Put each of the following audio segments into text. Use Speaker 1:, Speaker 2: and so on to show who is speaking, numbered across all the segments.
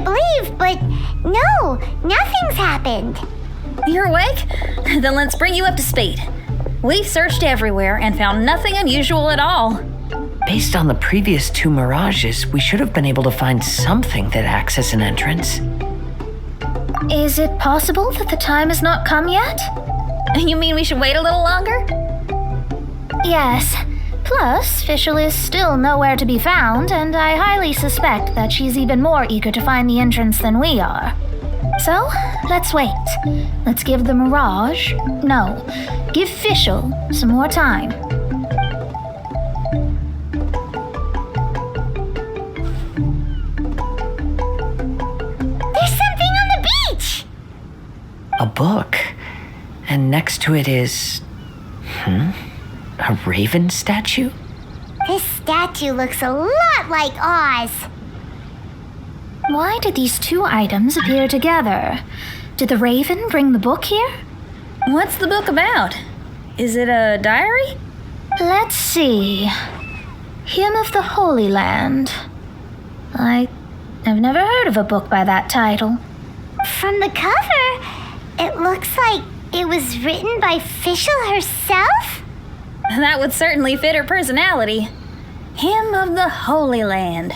Speaker 1: believe, but no, nothing's happened.
Speaker 2: You're awake? Then let's bring you up to speed. We've searched everywhere and found nothing unusual at all.
Speaker 3: Based on the previous 2 mirages, we should have been able to find something that acts as an entrance.
Speaker 4: Is it possible that the time has not come yet?
Speaker 2: You mean we should wait a little longer?
Speaker 4: Yes. Plus, Fischl is still nowhere to be found, and I highly suspect that she's even more eager to find the entrance than we are. So, let's wait. Let's give the Mirage... No, give Fischl some more time.
Speaker 1: There's something on the beach!
Speaker 3: A book. And next to it is... a raven statue?
Speaker 1: This statue looks a lot like Oz.
Speaker 4: Why did these 2 items appear together? Did the raven bring the book here?
Speaker 2: What's the book about? Is it a diary?
Speaker 4: Let's see. Hymn of the Holy Land. I've never heard of a book by that title.
Speaker 1: From the cover, it looks like it was written by Fischl herself?
Speaker 2: That would certainly fit her personality. Hymn of the Holy Land.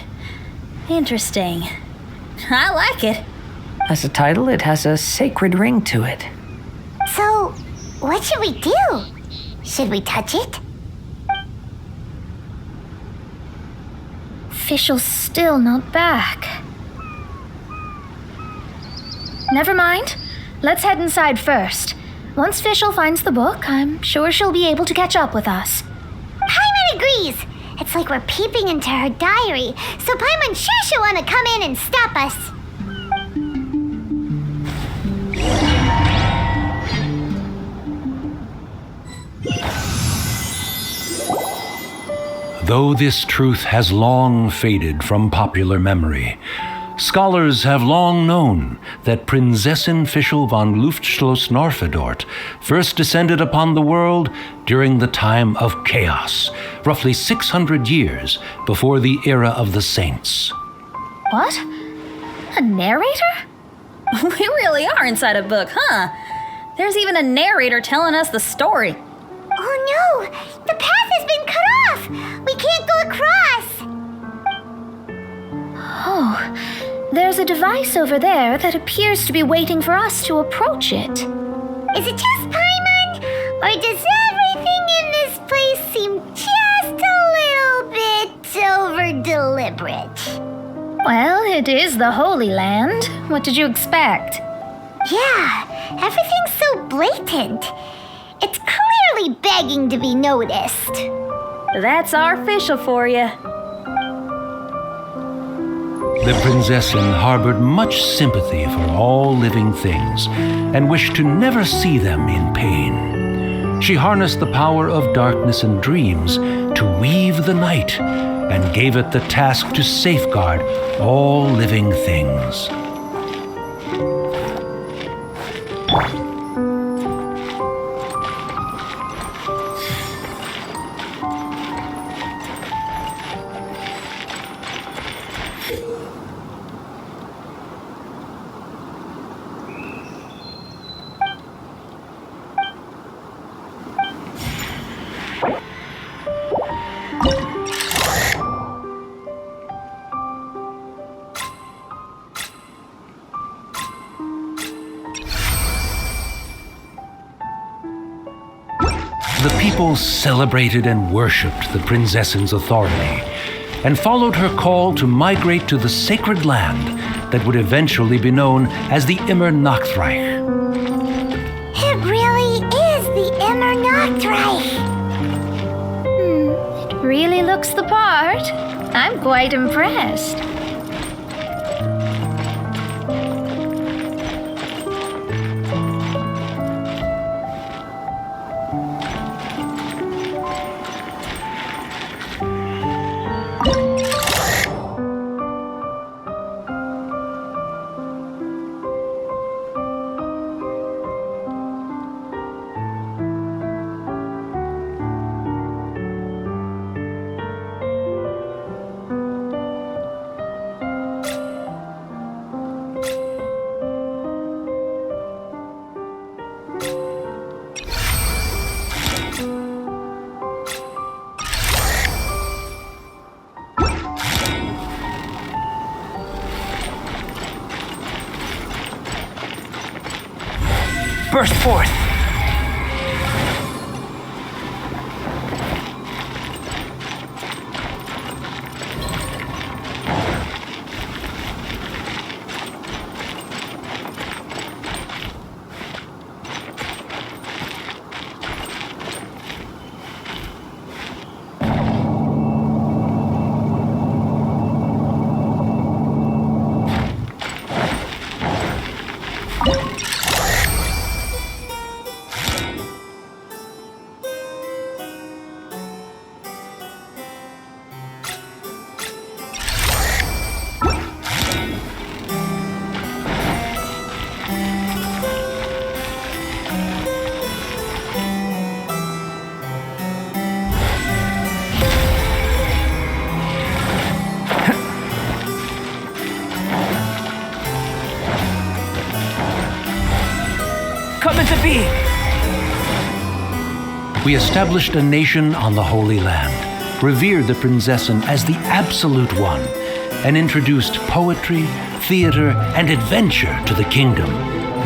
Speaker 2: Interesting. I like it.
Speaker 3: As a title, it has a sacred ring to it.
Speaker 1: So, what should we do? Should we touch it?
Speaker 4: Fischl's still not back. Never mind. Let's head inside first. Once Fischl finds the book, I'm sure she'll be able to catch up with us.
Speaker 1: Paimon agrees. It's like we're peeping into her diary, so Paimon sure she'll want to come in and stop us.
Speaker 5: Though this truth has long faded from popular memory, scholars have long known that Prinzessin Fischl von Luftschloss-Norfedort first descended upon the world during the time of chaos, roughly 600 years before the era of the saints.
Speaker 4: What? A narrator?
Speaker 2: We really are inside a book, huh? There's even a narrator telling us the story.
Speaker 1: Oh no! The path has been cut off! We can't go across!
Speaker 4: Oh, there's a device over there that appears to be waiting for us to approach it.
Speaker 1: Is it just Paimon? Or does everything in this place seem just a little bit over-deliberate?
Speaker 4: Well, it is the Holy Land. What did you expect?
Speaker 1: Yeah, everything's so blatant. It's clearly begging to be noticed.
Speaker 2: That's our Fischl for you.
Speaker 5: The Prinzessin harbored much sympathy for all living things and wished to never see them in pain. She harnessed the power of darkness and dreams to weave the night and gave it the task to safeguard all living things. The people celebrated and worshipped the Prinzessin's authority and followed her call to migrate to the sacred land that would eventually be known as the Immernachtreich.
Speaker 1: It really is the Immernachtreich.
Speaker 4: It really looks the part. I'm quite impressed.
Speaker 3: burst forth. Come into being.
Speaker 5: We established a nation on the Holy Land, revered the Prinzessin as the Absolute One, and introduced poetry, theater, and adventure to the kingdom,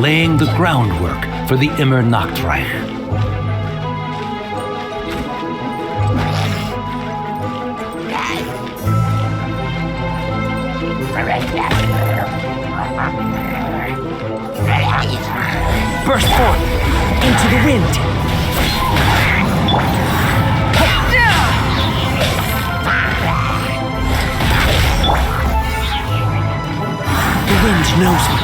Speaker 5: laying the groundwork for the Immernachtreich.
Speaker 3: Burst forth into the wind. The wind knows me.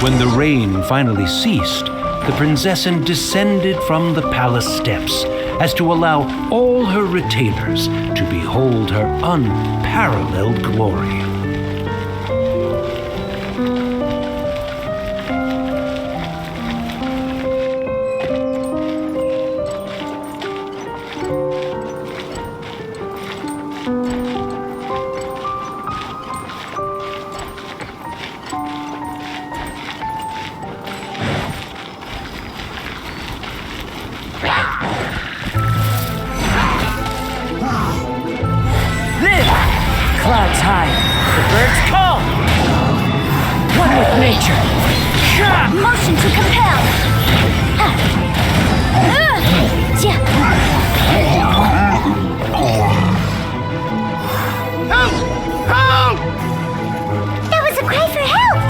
Speaker 5: When the rain finally ceased, the Prinzessin descended from the palace steps as to allow all her retainers to behold her unparalleled glory.
Speaker 3: Clouds high, the birds call. One with nature.
Speaker 1: Motion to compel.
Speaker 6: Help! Help!
Speaker 1: That was a cry for help.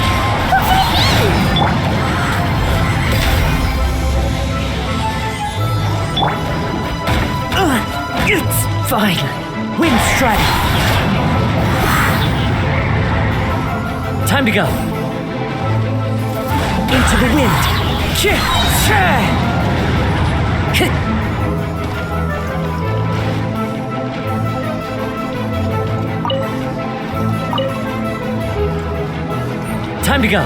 Speaker 1: Who could it be?
Speaker 3: It's fine. Wind strike. Time to go. Into the wind. Time to go.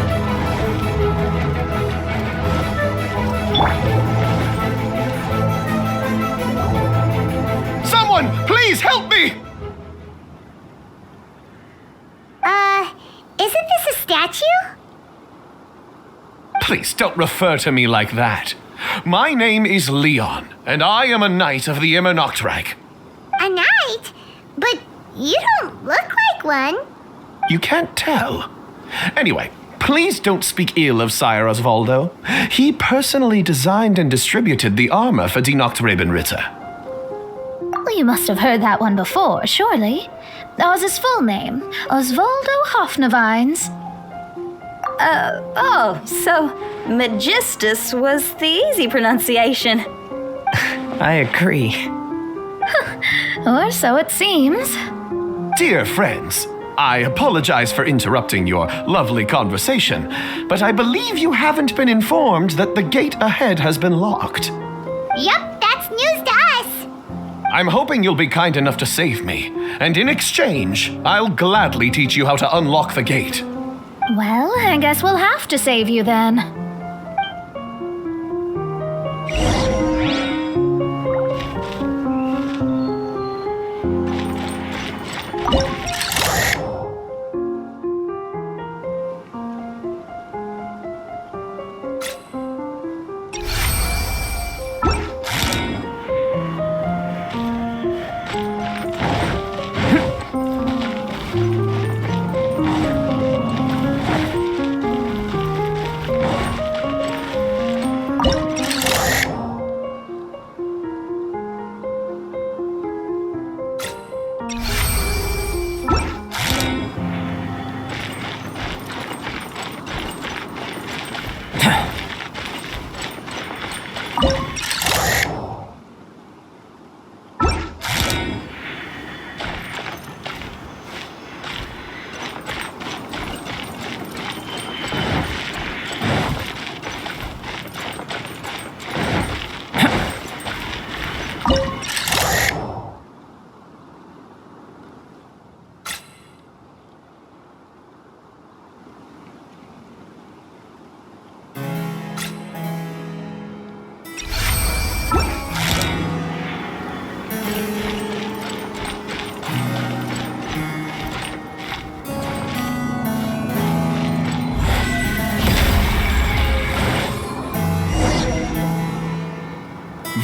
Speaker 6: Someone, please help me!
Speaker 1: Isn't this a statue?
Speaker 6: Please don't refer to me like that. My name is Leon, and I am a knight of the Immernachtreich.
Speaker 1: A knight? But you don't look like one.
Speaker 6: You can't tell. Anyway, please don't speak ill of Sire Osvaldo. He personally designed and distributed the armor for Die Nachtrebenritter.
Speaker 4: Well, you must have heard that one before, surely. That was his full name, Osvaldo Hofnevines.
Speaker 2: So Magistus was the easy pronunciation.
Speaker 3: I agree.
Speaker 4: Or so it seems.
Speaker 6: Dear friends, I apologize for interrupting your lovely conversation, but I believe you haven't been informed that the gate ahead has been locked.
Speaker 1: Yup, that's news to us.
Speaker 6: I'm hoping you'll be kind enough to save me, and in exchange, I'll gladly teach you how to unlock the gate.
Speaker 4: Well, I guess we'll have to save you then.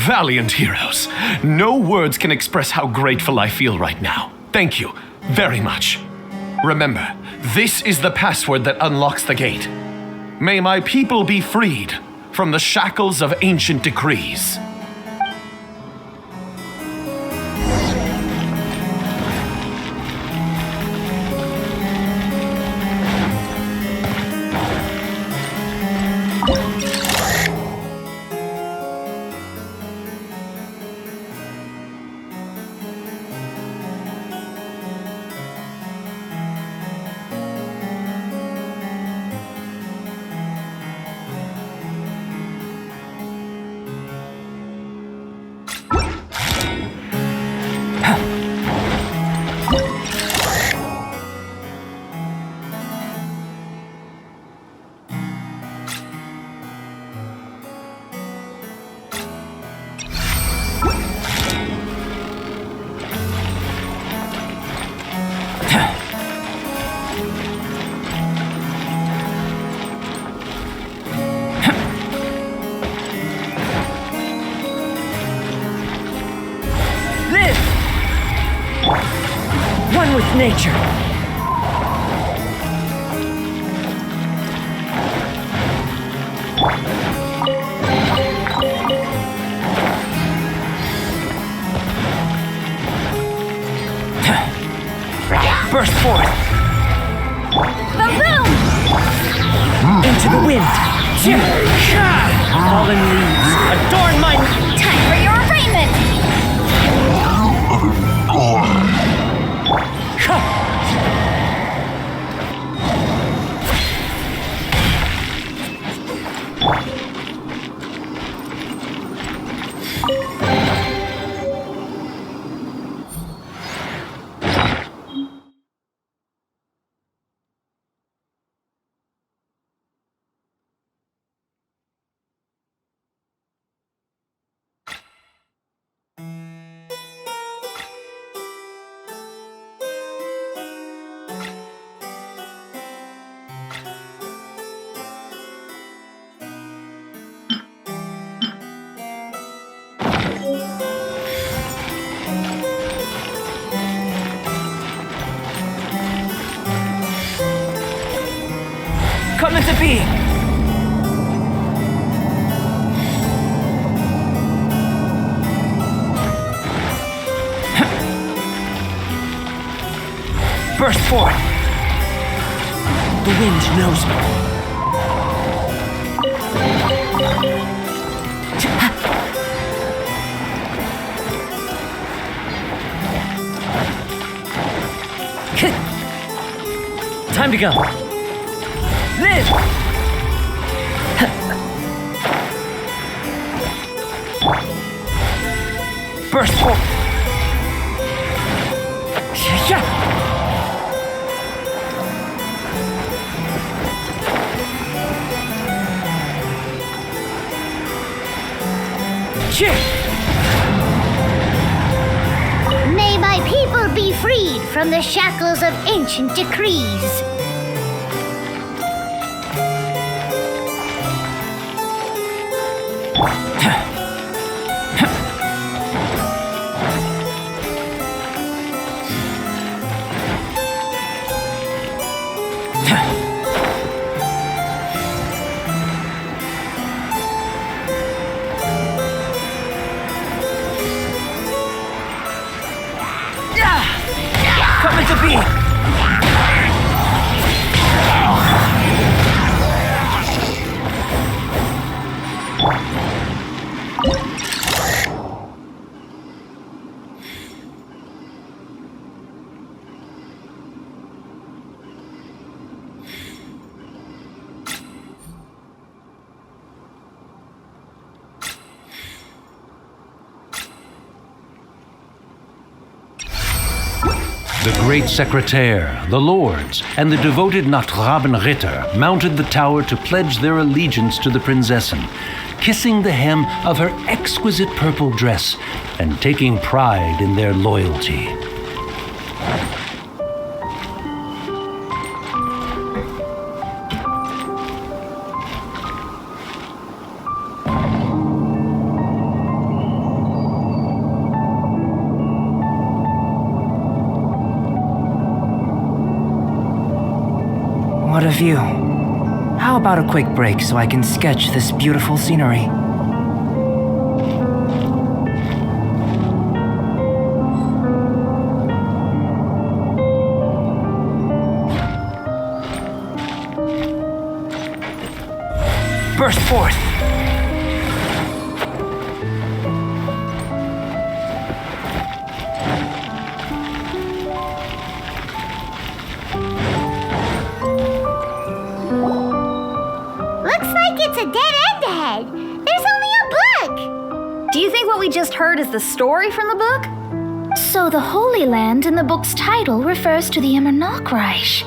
Speaker 6: Valiant heroes. No words can express how grateful I feel right now. Thank you very much. Remember, this is the password that unlocks the gate. May my people be freed from the shackles of ancient decrees.
Speaker 3: One with nature. Burst forth.
Speaker 2: The boom!
Speaker 3: Into the wind. Fallen leaves. Adorn my...
Speaker 2: Time for your arraignment!
Speaker 3: Come into being! Burst forth! The wind knows me. Time to go. Live! Burst forth!
Speaker 1: May my people be freed from the shackles of ancient decrees.
Speaker 3: Come into being!
Speaker 5: The great secretaire, the lords, and the devoted Nachtrabenritter mounted the tower to pledge their allegiance to the Prinzessin, kissing the hem of her exquisite purple dress and taking pride in their loyalty.
Speaker 3: What a view. How about a quick break so I can sketch this beautiful scenery? Burst forth!
Speaker 1: It's a dead end ahead. There's only a book.
Speaker 2: Do you think what we just heard is the story from the book?
Speaker 4: So the Holy Land in the book's title refers to the Immernachtreich.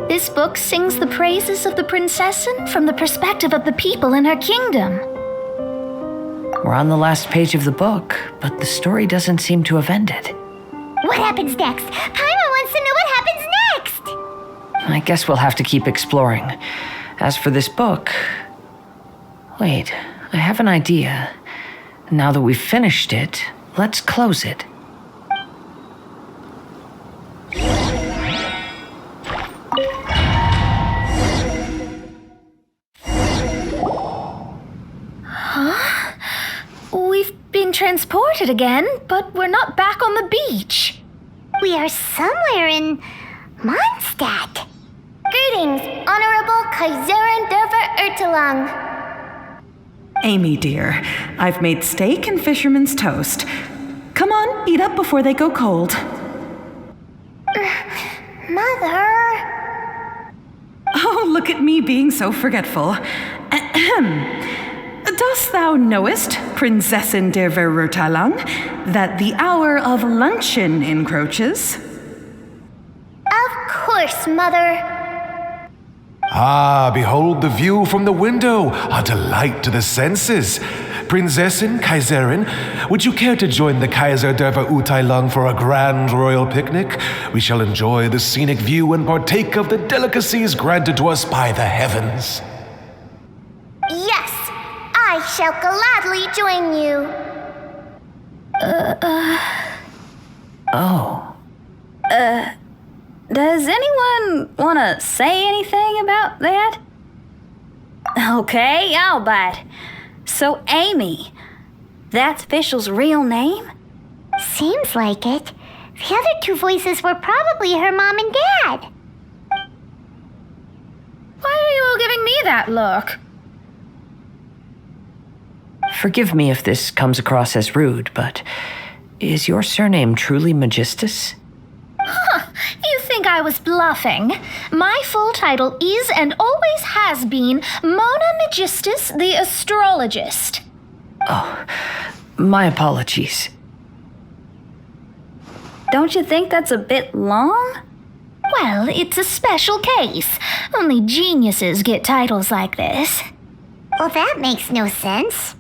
Speaker 4: This book sings the praises of the Prinzessin from the perspective of the people in her kingdom.
Speaker 3: We're on the last page of the book, but the story doesn't seem to have ended.
Speaker 1: What happens next? Paimon wants to know what happens next.
Speaker 3: I guess we'll have to keep exploring. As for this book... Wait, I have an idea. Now that we've finished it, let's close it.
Speaker 4: We've been transported again, but we're not back on the beach.
Speaker 1: We are somewhere in Mondstadt. Greetings, Honorable Kaiserin Derver Ertelang.
Speaker 7: Amy, dear, I've made steak and fisherman's toast. Come on, eat up before they go cold.
Speaker 1: Mother...
Speaker 7: Oh, look at me being so forgetful. Ahem. Dost thou knowest, Prinzessin der Verurteilung, that the hour of luncheon encroaches?
Speaker 1: Of course, Mother.
Speaker 8: Ah, behold the view from the window, a delight to the senses. Prinzessin, Kaiserin, would you care to join the Kaiser der Verurteilung for a grand royal picnic? We shall enjoy the scenic view and partake of the delicacies granted to us by the heavens.
Speaker 1: Yes, I shall gladly join you.
Speaker 2: Does anyone want to say anything about that? Okay, I'll bite. So, Amy, that's Fischl's real name?
Speaker 1: Seems like it. The other two voices were probably her mom and dad.
Speaker 4: Why are you all giving me that look?
Speaker 3: Forgive me if this comes across as rude, but is your surname truly Magistus?
Speaker 4: You think I was bluffing? My full title is and always has been Mona Magistus the Astrologist.
Speaker 3: Oh, my apologies.
Speaker 2: Don't you think that's a bit long?
Speaker 4: Well, it's a special case. Only geniuses get titles like this.
Speaker 1: Well, that makes no sense.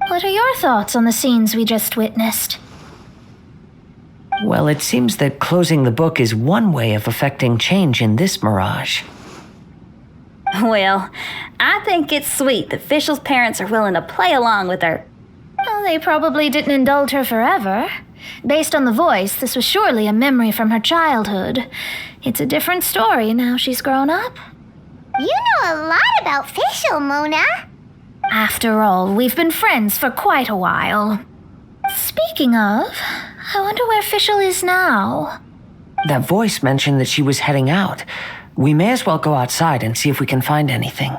Speaker 4: What are your thoughts on the scenes we just witnessed?
Speaker 3: Well, it seems that closing the book is one way of affecting change in this mirage.
Speaker 2: Well, I think it's sweet that Fischl's parents are willing to play along with her.
Speaker 4: Well, they probably didn't indulge her forever. Based on the voice, this was surely a memory from her childhood. It's a different story now she's grown up.
Speaker 1: You know a lot about Fischl, Mona.
Speaker 4: After all, we've been friends for quite a while. Speaking of, I wonder where Fischl is now.
Speaker 3: That voice mentioned that she was heading out. We may as well go outside and see if we can find anything.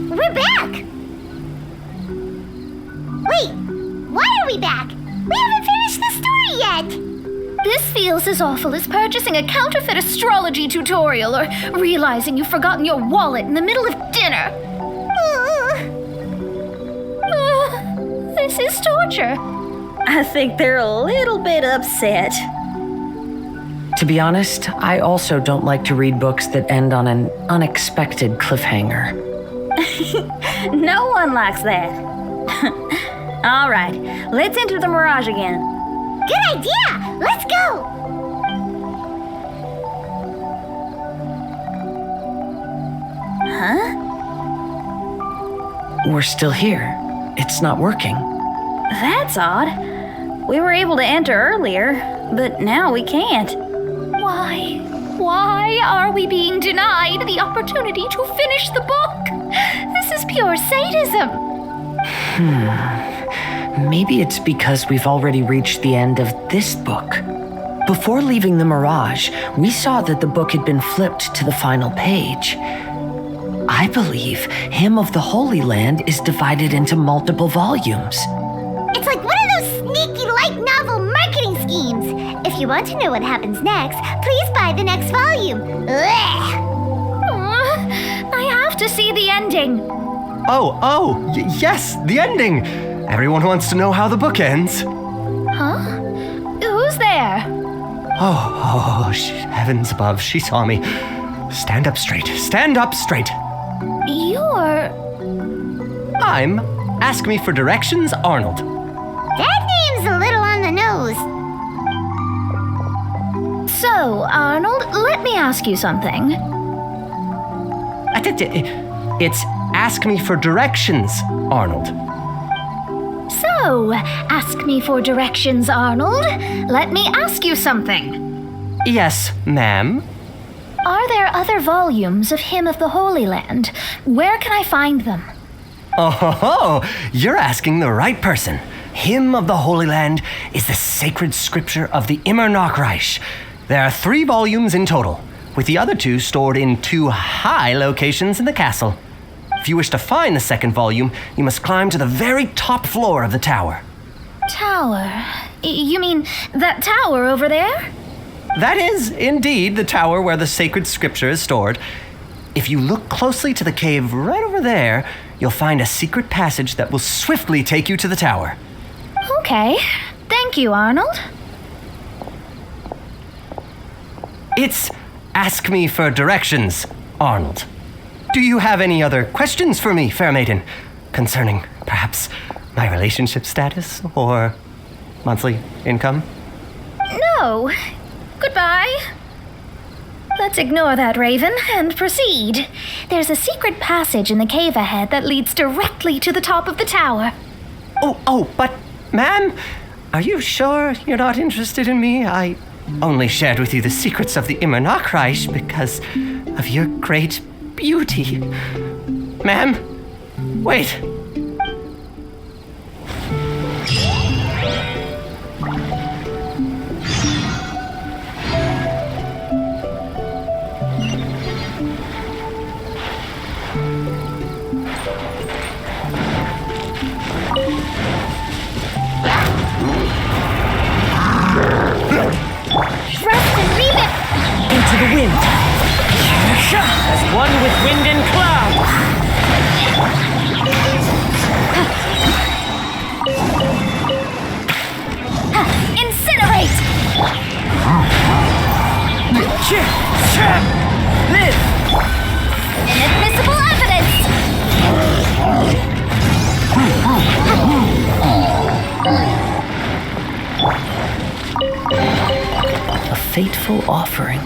Speaker 1: We're back! Wait, why are we back? We haven't finished the story yet!
Speaker 4: This feels as awful as purchasing a counterfeit astrology tutorial or realizing you've forgotten your wallet in the middle of dinner. This is torture.
Speaker 2: I think they're a little bit upset.
Speaker 3: To be honest, I also don't like to read books that end on an unexpected cliffhanger.
Speaker 2: No one likes that. All right, let's enter the mirage again.
Speaker 1: Good idea! Let's go!
Speaker 2: Huh?
Speaker 3: We're still here. It's not working.
Speaker 2: That's odd. We were able to enter earlier, but now we can't.
Speaker 4: Why? Why are we being denied the opportunity to finish the book? This is pure sadism.
Speaker 3: Maybe it's because we've already reached the end of this book. Before leaving the mirage, we saw that the book had been flipped to the final page. I believe Hymn of the Holy Land is divided into multiple volumes.
Speaker 1: It's like one of those sneaky light novel marketing schemes. If you want to know what happens next, please buy the next volume. Ugh.
Speaker 4: I have to see the ending.
Speaker 9: Yes, the ending. Everyone wants to know how the book ends.
Speaker 4: Huh? Who's there?
Speaker 9: Heavens above, she saw me. Stand up straight. Stand up straight.
Speaker 4: You're...
Speaker 9: I'm Ask Me for Directions, Arnold.
Speaker 1: That name's a little on the nose.
Speaker 4: So, Arnold, let me ask you something.
Speaker 9: It's Ask Me for Directions, Arnold.
Speaker 4: So, ask me for directions, Arnold. Let me ask you something.
Speaker 9: Yes, ma'am.
Speaker 4: Are there other volumes of Hymn of the Holy Land? Where can I find them?
Speaker 9: You're asking the right person. Hymn of the Holy Land is the sacred scripture of the Immernachtreich. There are 3 volumes in total, with the other 2 stored in 2 high locations in the castle. If you wish to find the second volume, you must climb to the very top floor of the tower.
Speaker 4: Tower? You mean that tower over there?
Speaker 9: That is, indeed, the tower where the sacred scripture is stored. If you look closely to the cave right over there, you'll find a secret passage that will swiftly take you to the tower.
Speaker 4: Okay. Thank you, Arnold.
Speaker 9: It's Ask Me for Directions, Arnold. Do you have any other questions for me, fair maiden? Concerning, perhaps, my relationship status or monthly income?
Speaker 4: So, goodbye. Let's ignore that, Raven, and proceed. There's a secret passage in the cave ahead that leads directly to the top of the tower.
Speaker 9: But, ma'am, are you sure you're not interested in me? I only shared with you the secrets of the Immernachtreich because of your great beauty. Ma'am, wait.
Speaker 3: Into the wind. As one with wind and cloud.
Speaker 2: Incinerate!
Speaker 3: Live!
Speaker 2: Inadmissible evidence!
Speaker 3: A fateful offering.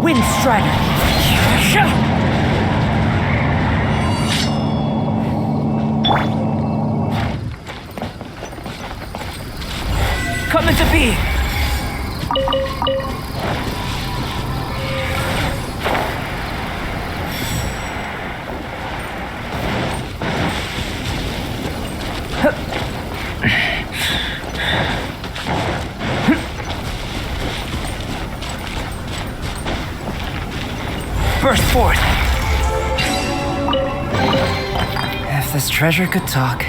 Speaker 3: Wind Strider! Come into being! Burst forth! If this treasure could talk.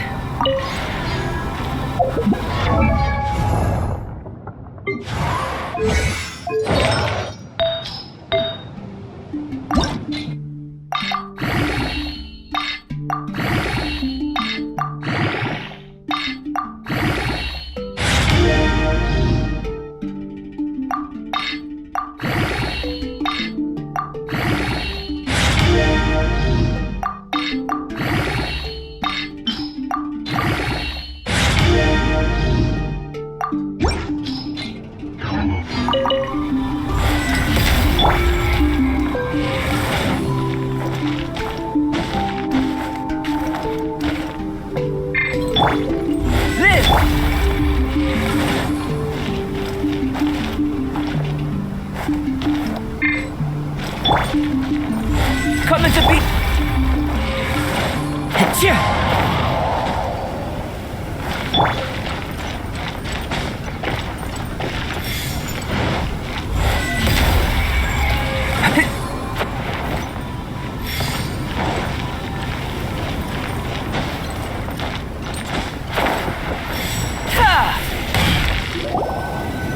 Speaker 3: Coming to beat.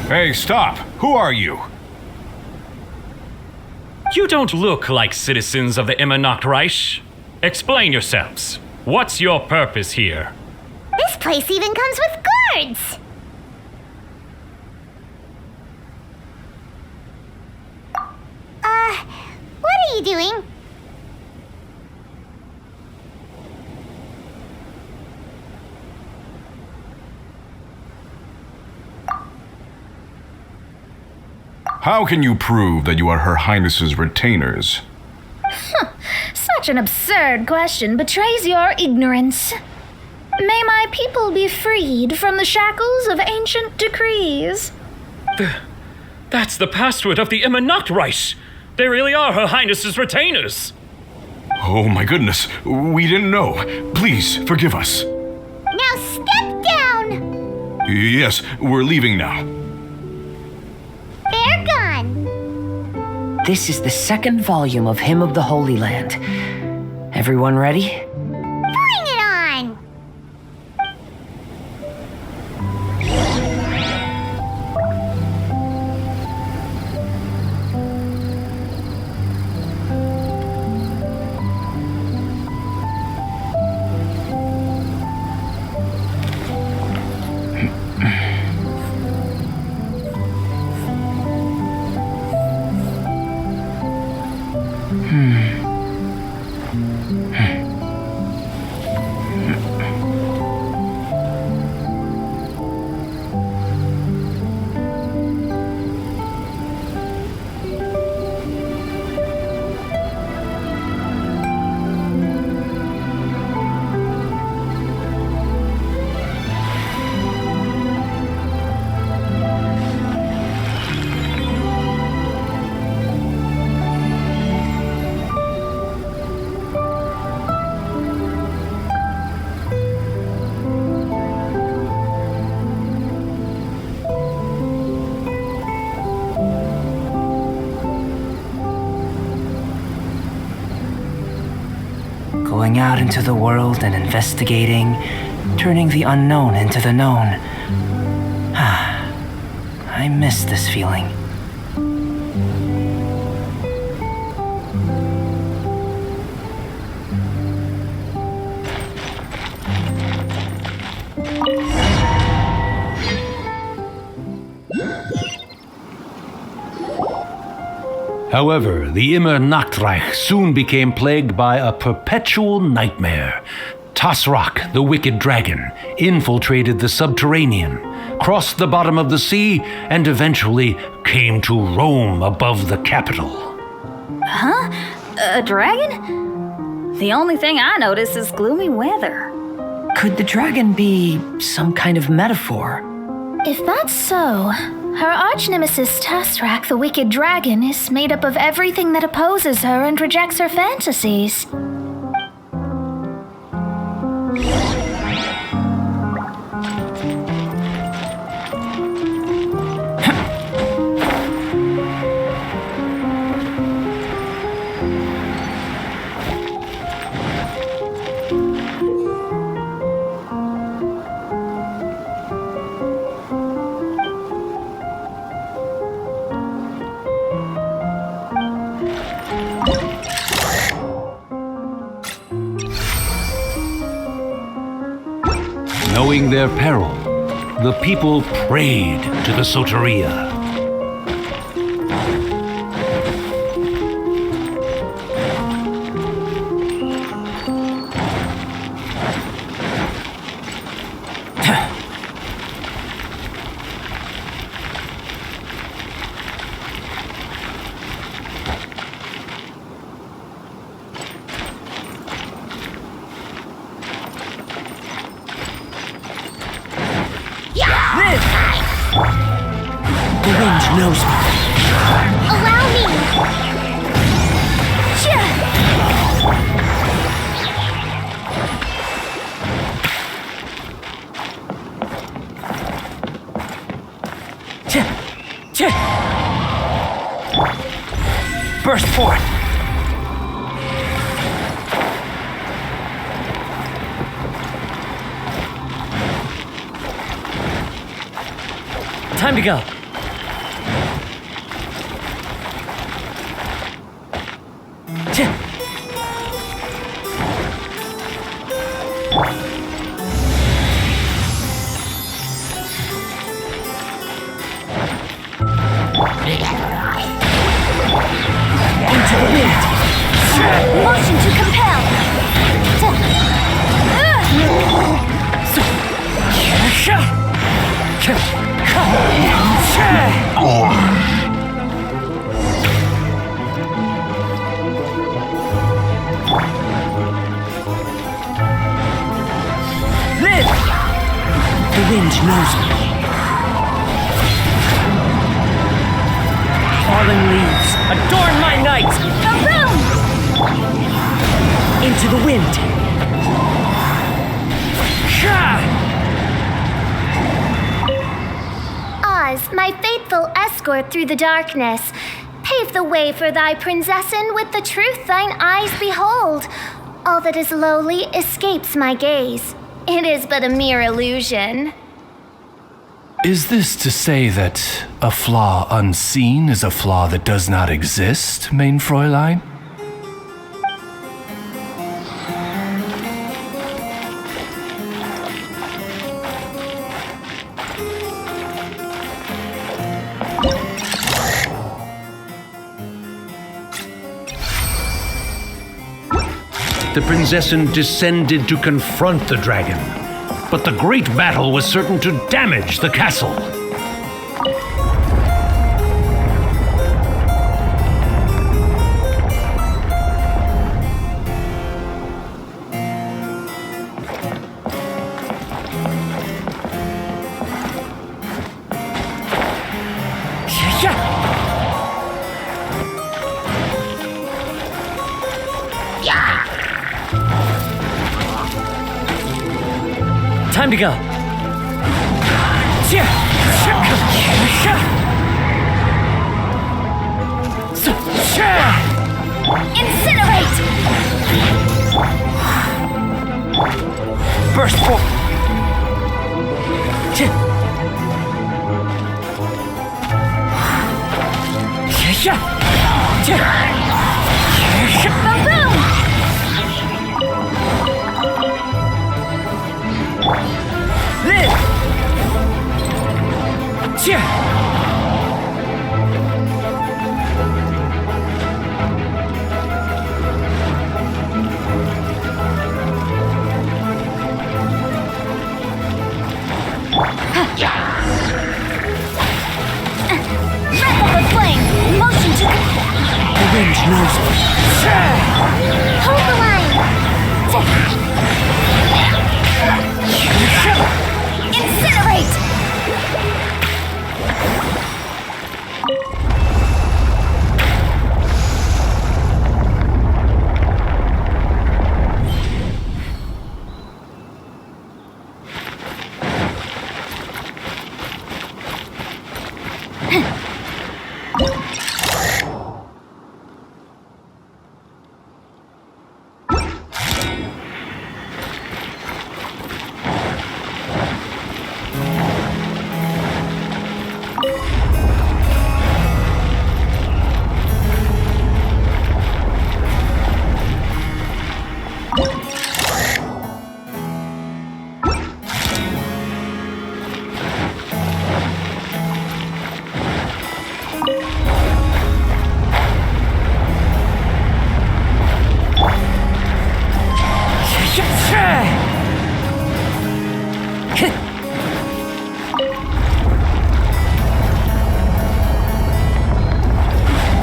Speaker 5: Hey, stop! Who are you?
Speaker 10: You don't look like citizens of the Immernachtreich. Explain yourselves. What's your purpose here?
Speaker 1: This place even comes with guards! What are you doing?
Speaker 11: How can you prove that you are Her Highness's retainers?
Speaker 4: Such an absurd question betrays your ignorance. May my people be freed from the shackles of ancient decrees.
Speaker 10: That's the password of the Immernachtreich. They really are Her Highness's retainers.
Speaker 11: Oh my goodness, we didn't know. Please, forgive us.
Speaker 1: Now step down!
Speaker 11: Yes, we're leaving now.
Speaker 1: They're gone.
Speaker 3: This is the second volume of Hymn of the Holy Land. Everyone ready?
Speaker 1: Bring it on!
Speaker 3: Going out into the world and investigating, turning the unknown into the known. I miss this feeling.
Speaker 5: However, the Immernachtreich soon became plagued by a perpetual nightmare. Tasrak, the wicked dragon, infiltrated the subterranean, crossed the bottom of the sea, and eventually came to roam above the capital.
Speaker 2: Huh? A dragon? The only thing I notice is gloomy weather.
Speaker 3: Could the dragon be some kind of metaphor?
Speaker 4: If that's so, her arch-nemesis Tasrak, the wicked dragon, is made up of everything that opposes her and rejects her fantasies.
Speaker 5: Knowing their peril, the people prayed to the Soteria.
Speaker 3: The wind knows me.
Speaker 1: Allow me!
Speaker 3: Burst forth. Time to go. Into the wind.
Speaker 1: Motion to compel.
Speaker 3: Live! The wind knows me. Fallen leaves, adorn my night!
Speaker 1: Kaboom!
Speaker 3: Into the wind.
Speaker 1: Oz, my faithful escort through the darkness, pave the way for thy prinzessin with the truth thine eyes behold. All that is lowly escapes my gaze. It is but a mere illusion.
Speaker 12: Is this to say that a flaw unseen is a flaw that does not exist, mein Fräulein?
Speaker 5: The Prinzessin descended to confront the dragon, but the great battle was certain to damage the castle.
Speaker 3: Time to go.
Speaker 1: Incinerate!
Speaker 3: Burst forth.
Speaker 1: Ba-boom!
Speaker 3: Live!
Speaker 1: Wrap up the flame! Motion to...
Speaker 3: The wind knows me.
Speaker 1: Hold the line! Incinerate!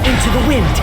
Speaker 3: Into the wind.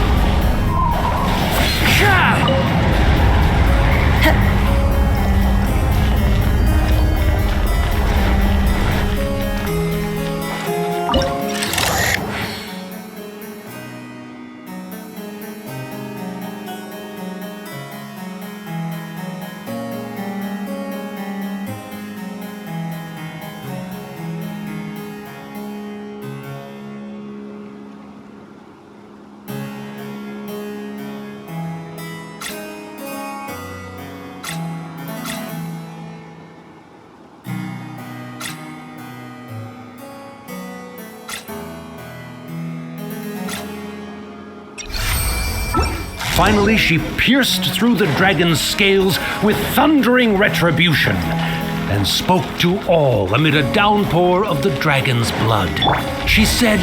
Speaker 5: Finally, she pierced through the dragon's scales with thundering retribution and spoke to all amid a downpour of the dragon's blood. She said,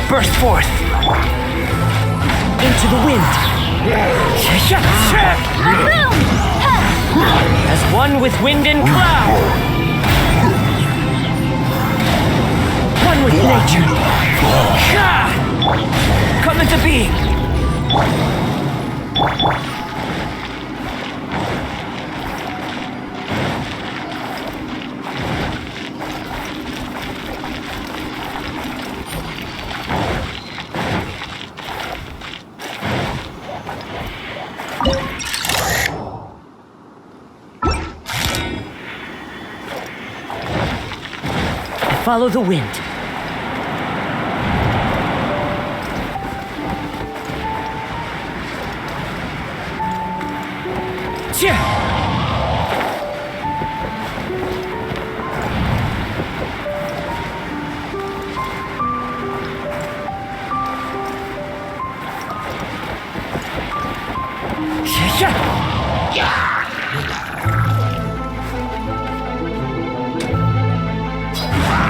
Speaker 3: burst forth into the wind. As one with wind and cloud. One with nature. Come into being. Follow the wind.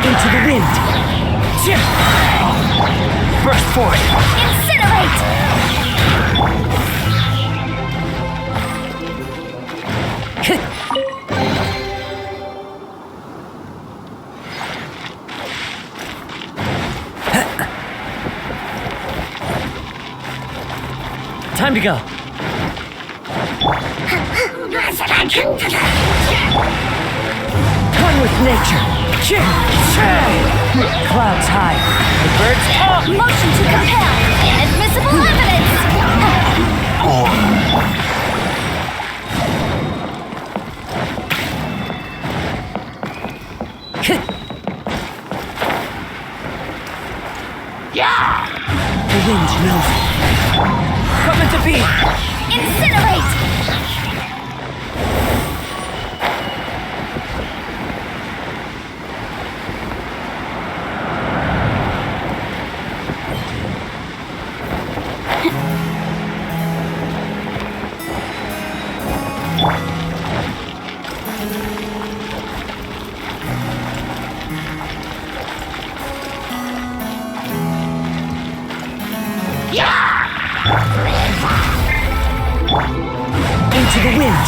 Speaker 3: Into the wind. Burst forth.
Speaker 1: Incinerate!
Speaker 3: Time to go. One with nature. Clouds high. The birds off.
Speaker 1: Motion to compel. Inadmissible evidence.
Speaker 3: The wind knows it. Come into being.
Speaker 1: Incinerate!
Speaker 3: Into the wind.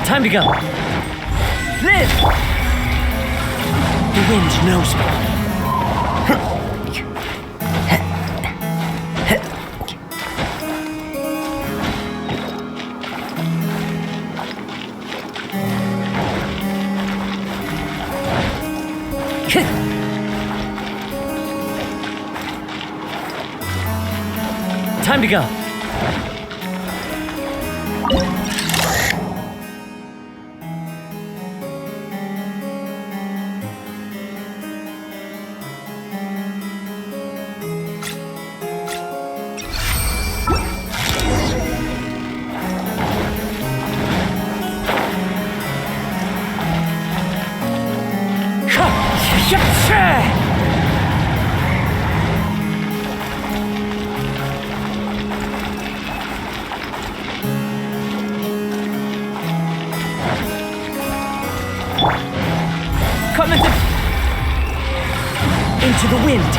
Speaker 3: Time to go. Live! The wind knows me. Time to go. Come into the wind.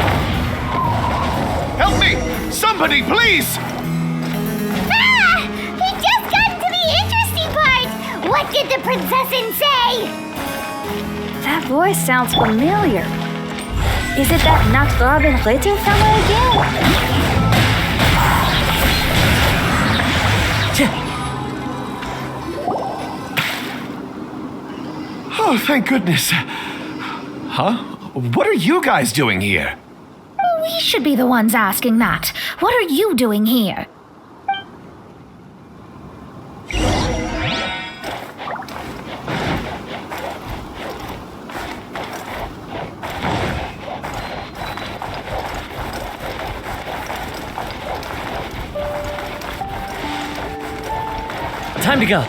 Speaker 6: Help me! Somebody, please!
Speaker 1: Ah! We just got to the interesting part! What did the princessin say?
Speaker 2: That voice sounds familiar. Is it that Nachtgraben Ritter fellow again?
Speaker 6: Oh, thank goodness. Huh? What are you guys doing here?
Speaker 4: We should be the ones asking that. What are you doing here?
Speaker 3: Time to go.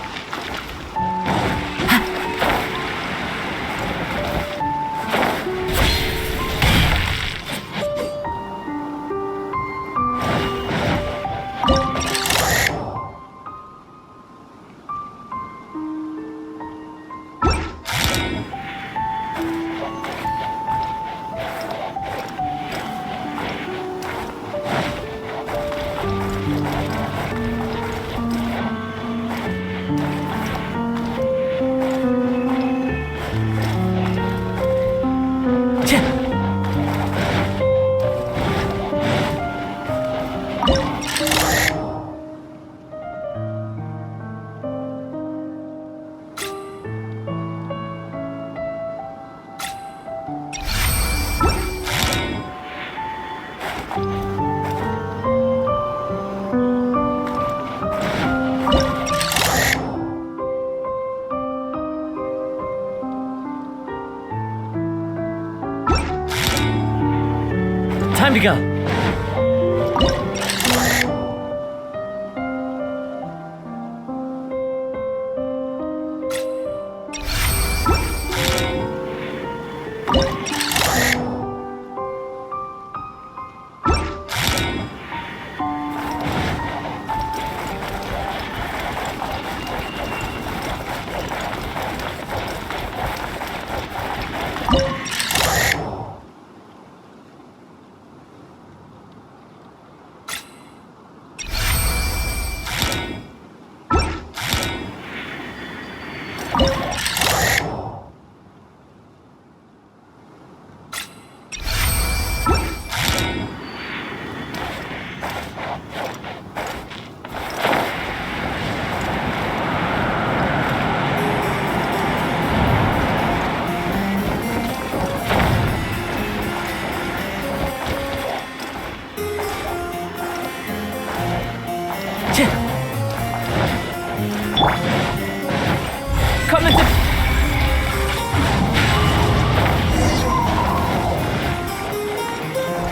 Speaker 3: Time to go.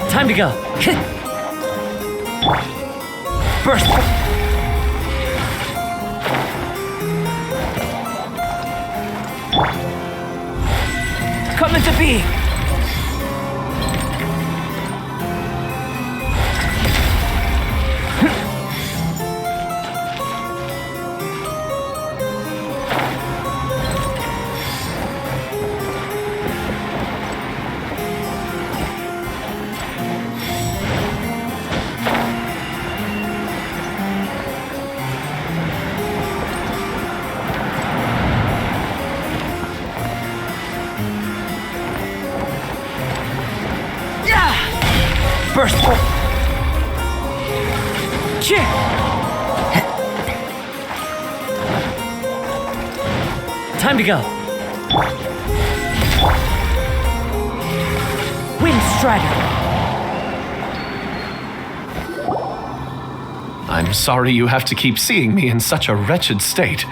Speaker 3: Time to go. Burst. Come into being. Burst! Time to go. Wind Strider.
Speaker 6: I'm sorry you have to keep seeing me in such a wretched state.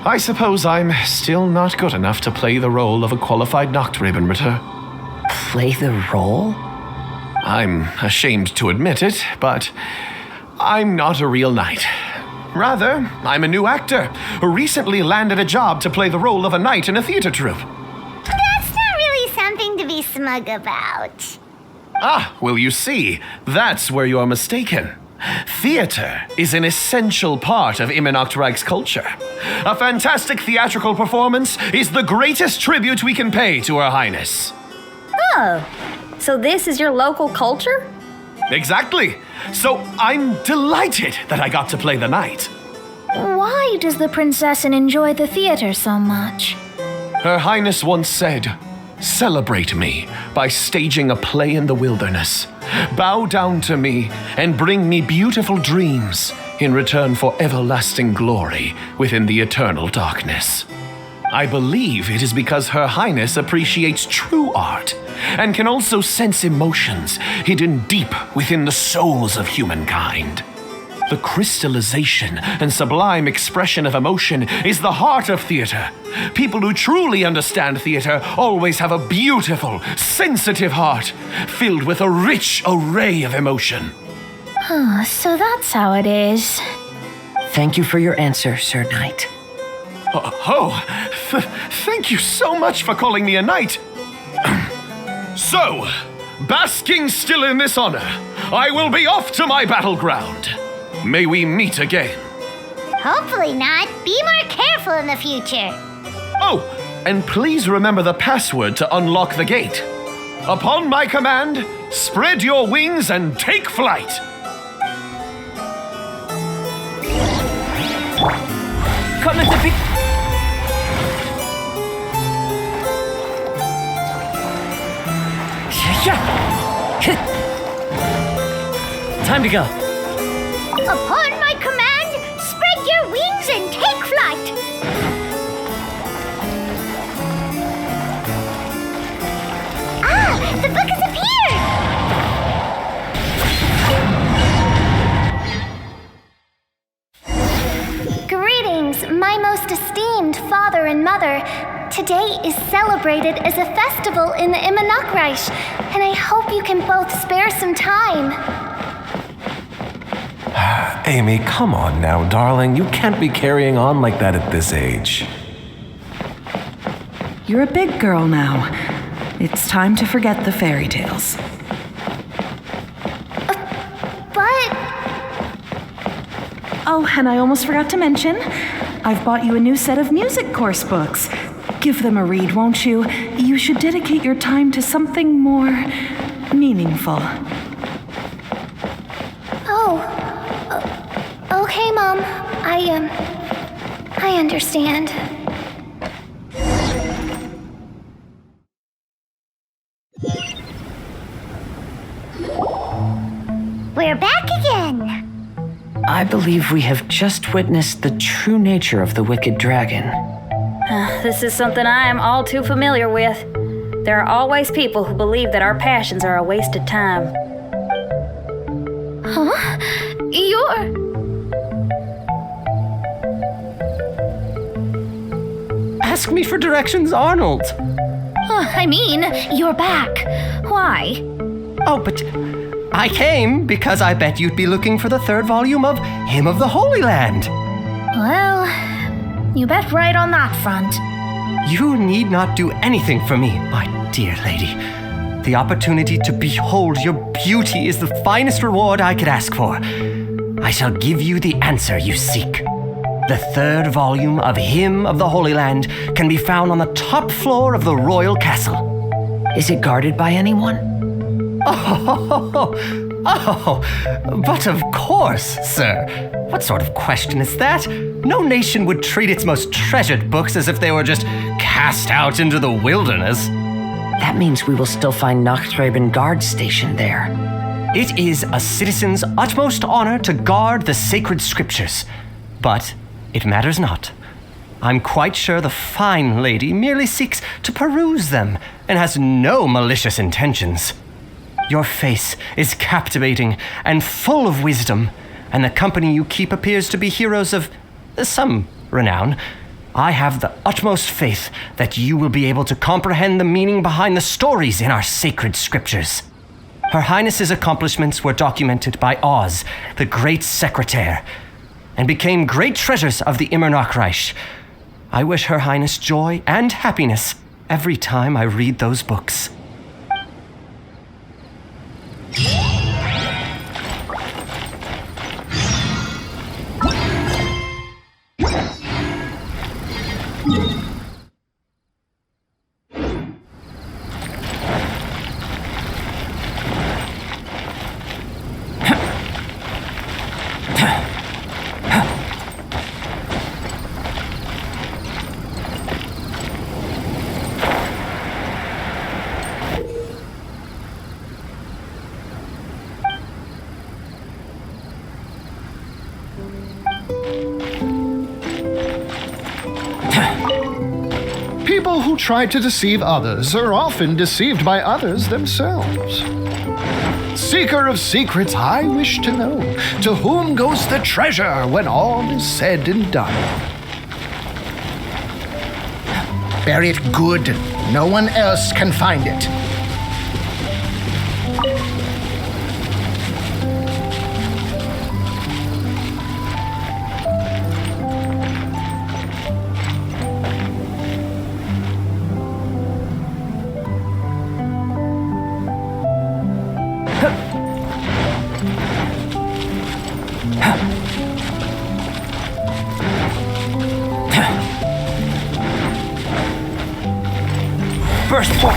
Speaker 6: I suppose I'm still not good enough to play the role of a qualified Nachtrebenritter.
Speaker 3: Play the role?
Speaker 6: I'm ashamed to admit it, but I'm not a real knight. Rather, I'm a new actor who recently landed a job to play the role of a knight in a theater troupe.
Speaker 1: That's not really something to be smug about.
Speaker 6: Ah, well, you see, that's where you're mistaken. Theater is an essential part of Immernachtreich's culture. A fantastic theatrical performance is the greatest tribute we can pay to Her Highness.
Speaker 2: Oh, so this is your local culture?
Speaker 6: Exactly. So I'm delighted that I got to play the knight.
Speaker 4: Why does the princessin enjoy the theater so much?
Speaker 6: Her Highness once said, "Celebrate me by staging a play in the wilderness. Bow down to me and bring me beautiful dreams in return for everlasting glory within the eternal darkness." I believe it is because Her Highness appreciates true art and can also sense emotions hidden deep within the souls of humankind. The crystallization and sublime expression of emotion is the heart of theater. People who truly understand theater always have a beautiful, sensitive heart filled with a rich array of emotion.
Speaker 4: So that's how it is.
Speaker 3: Thank you for your answer, Sir Knight.
Speaker 6: Thank you so much for calling me a knight. So, basking still in this honor, I will be off to my battleground. May we meet again.
Speaker 1: Hopefully not. Be more careful in the future.
Speaker 6: Oh, and please remember the password to unlock the gate. Upon my command, spread your wings and take flight.
Speaker 3: Come into be. Time to go.
Speaker 1: Upon my command, spread your wings and take flight. The book has appeared! Greetings, my most esteemed father and mother. Today is celebrated as a festival in the Immernachtreich, and I hope you can both spare some time.
Speaker 8: Amy, come on now, darling. You can't be carrying on like that at this age.
Speaker 7: You're a big girl now. It's time to forget the fairy tales.
Speaker 1: But...
Speaker 7: Oh, and I almost forgot to mention, I've bought you a new set of music course books. Give them a read, won't you? You should dedicate your time to something more meaningful.
Speaker 1: Okay, Mom. I understand. We're back again.
Speaker 3: I believe we have just witnessed the true nature of the wicked dragon.
Speaker 2: This is something I am all too familiar with. There are always people who believe that our passions are a waste of time.
Speaker 4: Huh?
Speaker 9: Ask me for directions, Arnold.
Speaker 4: You're back. Why?
Speaker 9: Oh, but I came because I bet you'd be looking for the third volume of Hymn of the Holy Land.
Speaker 4: Well, you bet right on that front.
Speaker 9: You need not do anything for me, my dear lady. The opportunity to behold your beauty is the finest reward I could ask for. I shall give you the answer you seek. The third volume of Hymn of the Holy Land can be found on the top floor of the royal castle.
Speaker 3: Is it guarded by anyone?
Speaker 9: But of course, sir. What sort of question is that? No nation would treat its most treasured books as if they were just cast out into the wilderness.
Speaker 3: That means we will still find Nachtreiben Guard stationed there.
Speaker 9: It is a citizen's utmost honor to guard the sacred scriptures. But it matters not. I'm quite sure the fine lady merely seeks to peruse them and has no malicious intentions. Your face is captivating and full of wisdom, and the company you keep appears to be heroes of some renown. I have the utmost faith that you will be able to comprehend the meaning behind the stories in our sacred scriptures. Her Highness's accomplishments were documented by Oz, the great secretaire, and became great treasures of the Immernachtreich. I wish Her Highness joy and happiness every time I read those books.
Speaker 13: People who try to deceive others are often deceived by others themselves. Seeker of secrets, I wish to know, to whom goes the treasure when all is said and done? Bury it good. No one else can find it.
Speaker 9: Burst forth!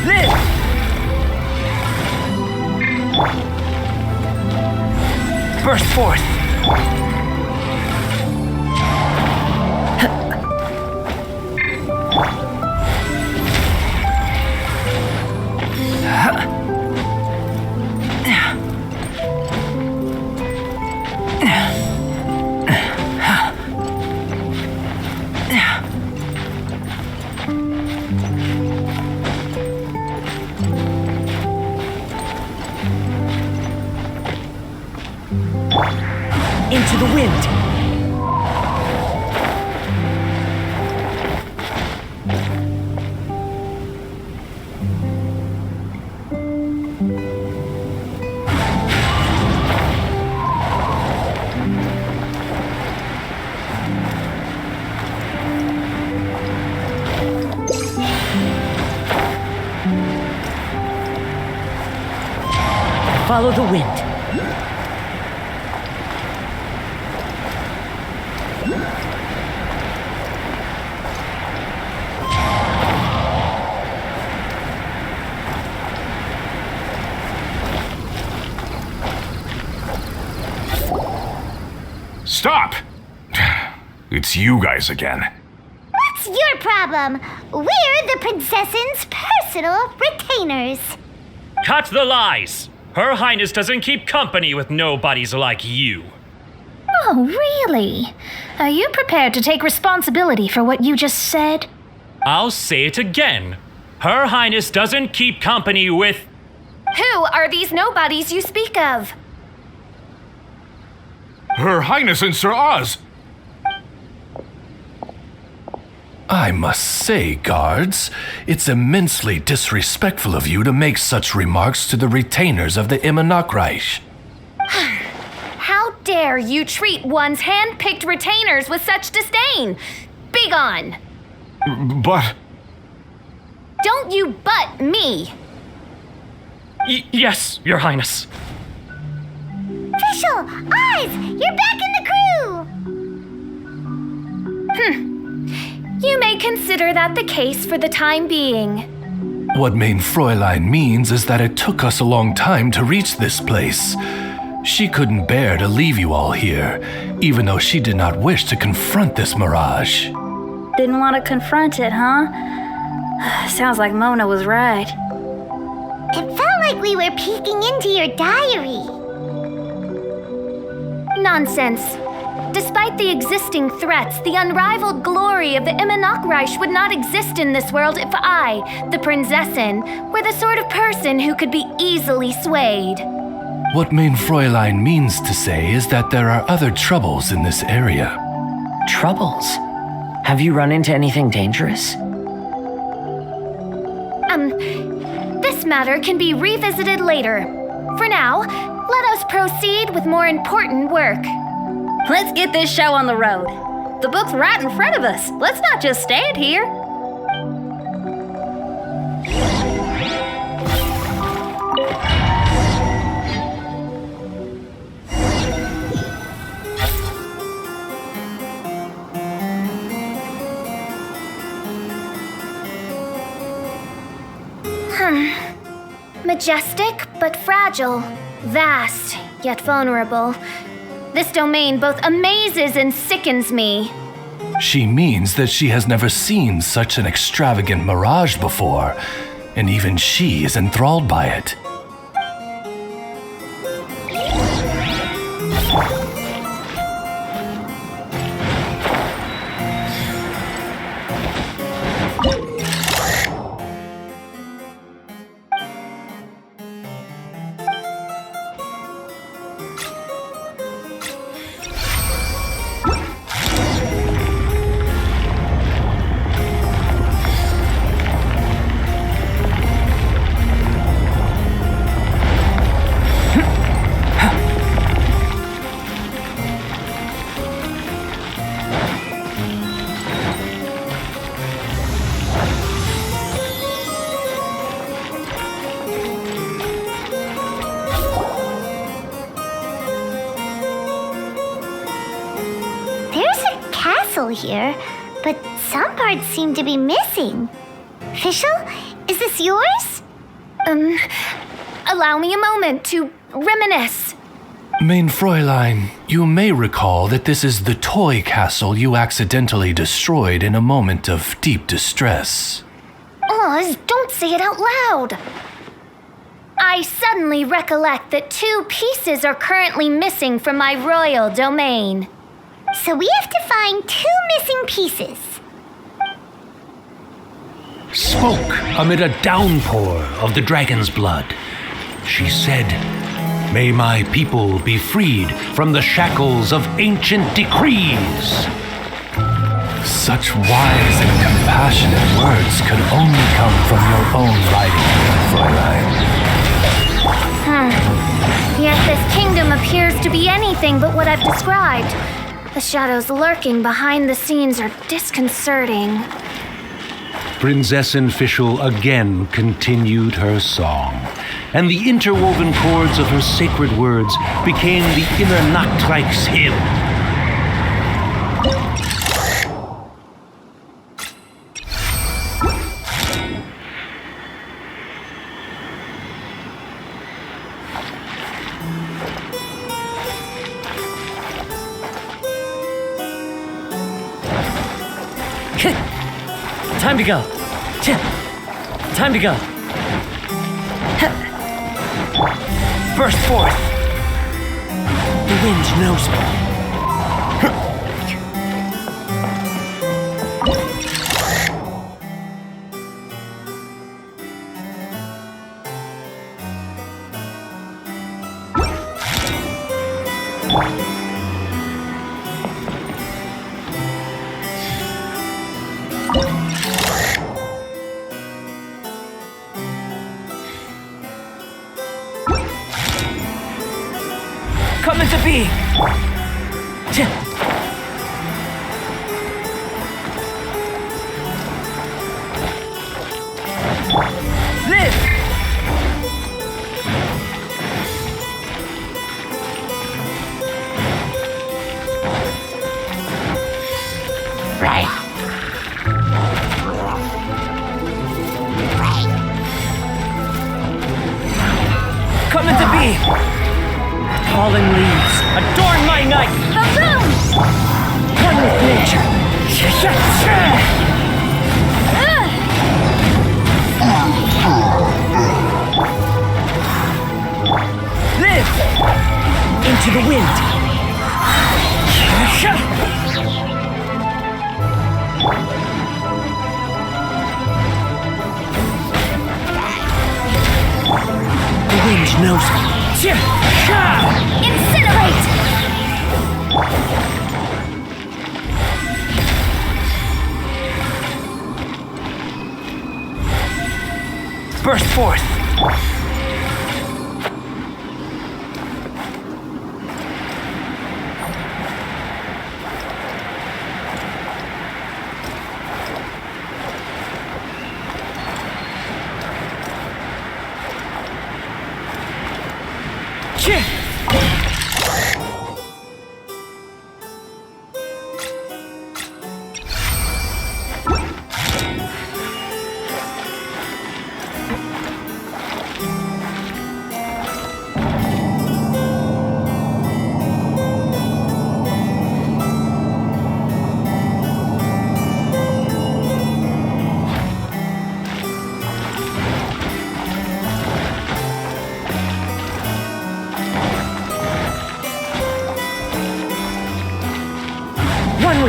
Speaker 9: Live! Burst forth! Into the wind! Follow the wind.
Speaker 11: Stop! It's you guys again.
Speaker 1: What's your problem? We're the princess's personal retainers.
Speaker 10: Cut the lies! Her Highness doesn't keep company with nobodies like you.
Speaker 4: Oh, really? Are you prepared to take responsibility for what you just said?
Speaker 10: I'll say it again. Her Highness doesn't keep company with...
Speaker 2: Who are these nobodies you speak of?
Speaker 11: Her Highness and Sir Oz!
Speaker 12: I must say, guards, it's immensely disrespectful of you to make such remarks to the retainers of the Immernachtreich.
Speaker 2: How dare you treat one's hand-picked retainers with such disdain? Begone!
Speaker 11: But...
Speaker 2: Don't you butt me!
Speaker 10: Yes, Your Highness.
Speaker 1: Official, Oz, you're back in the crew!
Speaker 2: You may consider that the case for the time being.
Speaker 12: What Mein Fräulein means is that it took us a long time to reach this place. She couldn't bear to leave you all here, even though she did not wish to confront this mirage.
Speaker 2: Didn't want to confront it, huh? Sounds like Mona was right.
Speaker 1: It felt like we were peeking into your diary.
Speaker 2: Nonsense. Despite the existing threats, the unrivaled glory of the Immernachtreich would not exist in this world if I, the Prinzessin, were the sort of person who could be easily swayed.
Speaker 12: What Mein Fräulein means to say is that there are other troubles in this area.
Speaker 3: Troubles? Have you run into anything dangerous?
Speaker 2: This matter can be revisited later. For now, let us proceed with more important work. Let's get this show on the road. The book's right in front of us. Let's not just stand here.
Speaker 1: Majestic but fragile, vast yet vulnerable. This domain both amazes and sickens me.
Speaker 12: She means that she has never seen such an extravagant mirage before, and even she is enthralled by it.
Speaker 1: Here, but some parts seem to be missing. Fischl, is this yours?
Speaker 2: Allow me a moment to reminisce.
Speaker 12: Mein Fräulein, you may recall that this is the toy castle you accidentally destroyed in a moment of deep distress.
Speaker 1: Oh, don't say it out loud.
Speaker 2: I suddenly recollect that 2 pieces are currently missing from my royal domain.
Speaker 1: So we have to find 2 missing pieces.
Speaker 5: Spoke amid a downpour of the dragon's blood. She said, "May my people be freed from the shackles of ancient decrees."
Speaker 12: Such wise and compassionate words could only come from your own writing, Fräulein.
Speaker 2: Yet this kingdom appears to be anything but what I've described. The shadows lurking behind the scenes are disconcerting.
Speaker 5: Prinzessin Fischl again continued her song, and the interwoven chords of her sacred words became the Immernachtreich's hymn.
Speaker 9: Time to go. Time to go. Burst forth. The wind knows me. Come into being! Live! Right. Come into being! Fallen leaves, adorn my night!
Speaker 2: The boom!
Speaker 9: One with nature! Live! Into the wind! The wind knows me.
Speaker 2: Incinerate!
Speaker 9: Burst forth!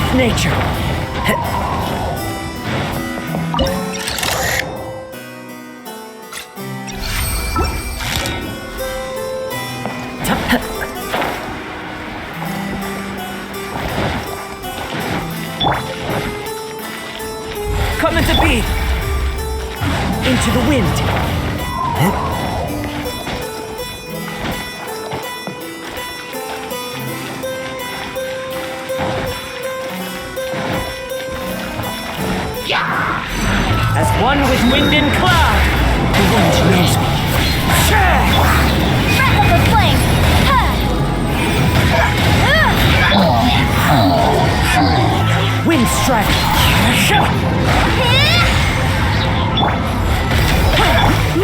Speaker 3: with nature. Come into being. Into the wind. As one with wind and cloud, the wind knows me.
Speaker 1: Breath of the flame!
Speaker 3: Wind strike.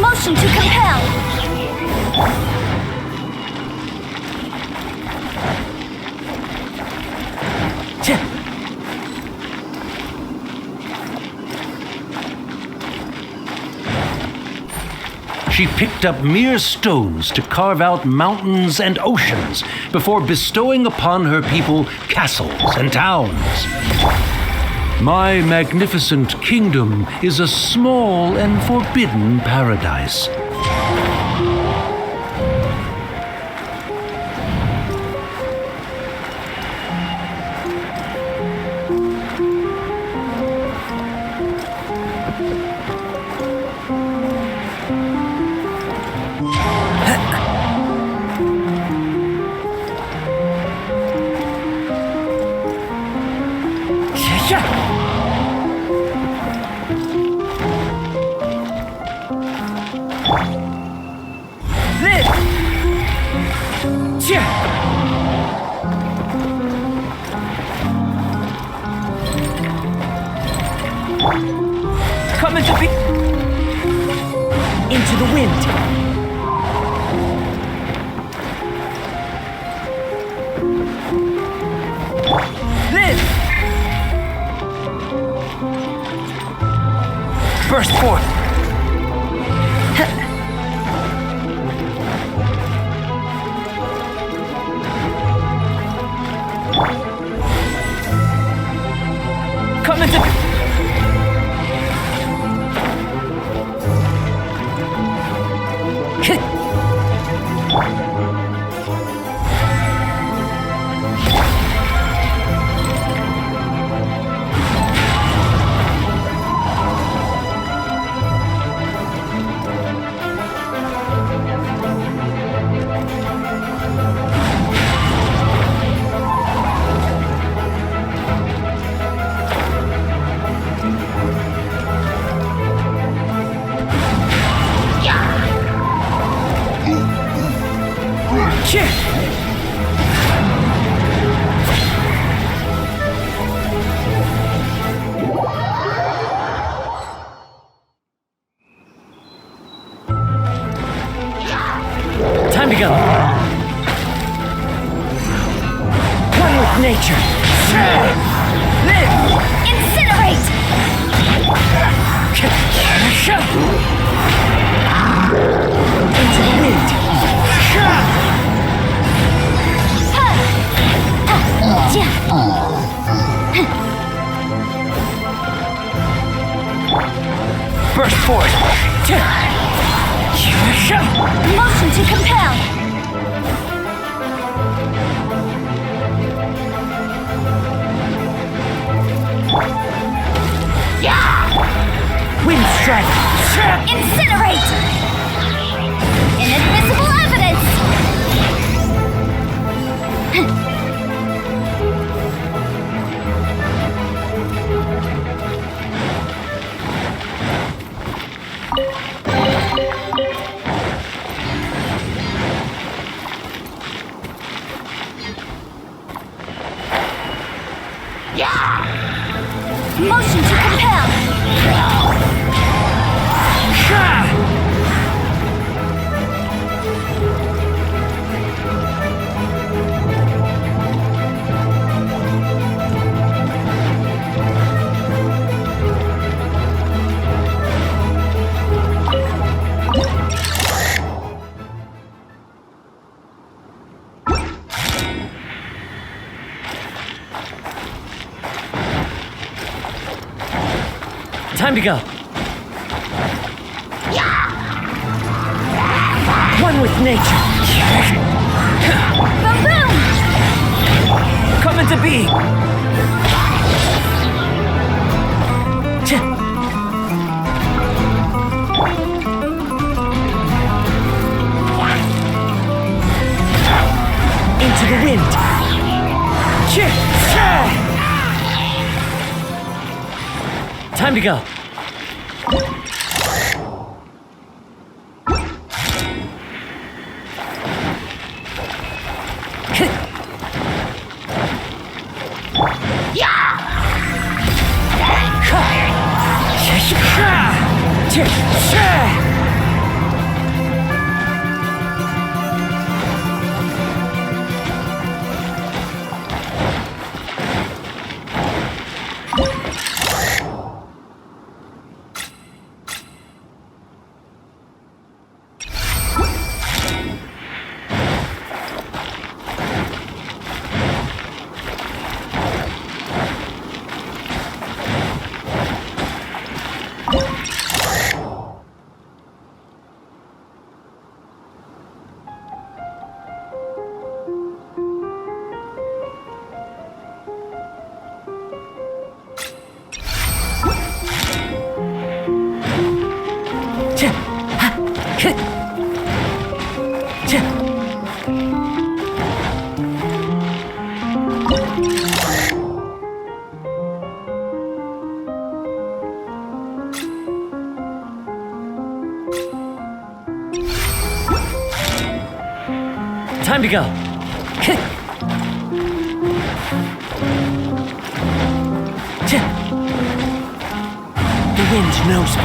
Speaker 1: Motion to compel!
Speaker 5: She picked up mere stones to carve out mountains and oceans before bestowing upon her people castles and towns. My magnificent kingdom is a small and forbidden paradise.
Speaker 3: Come into be into the wind. Live. Burst forth. Come into time to go. One with nature. Live.
Speaker 1: Incinerate!
Speaker 3: Into the wind. Burst forth.
Speaker 1: Motion to compel!
Speaker 3: Wind strike.
Speaker 1: Incinerate! Inadmissible evidence! Motion to compel!
Speaker 3: Time to go. One with nature.
Speaker 2: Boom!
Speaker 3: Coming to be. Into the wind. Time to go. Time to go. The wind knows me.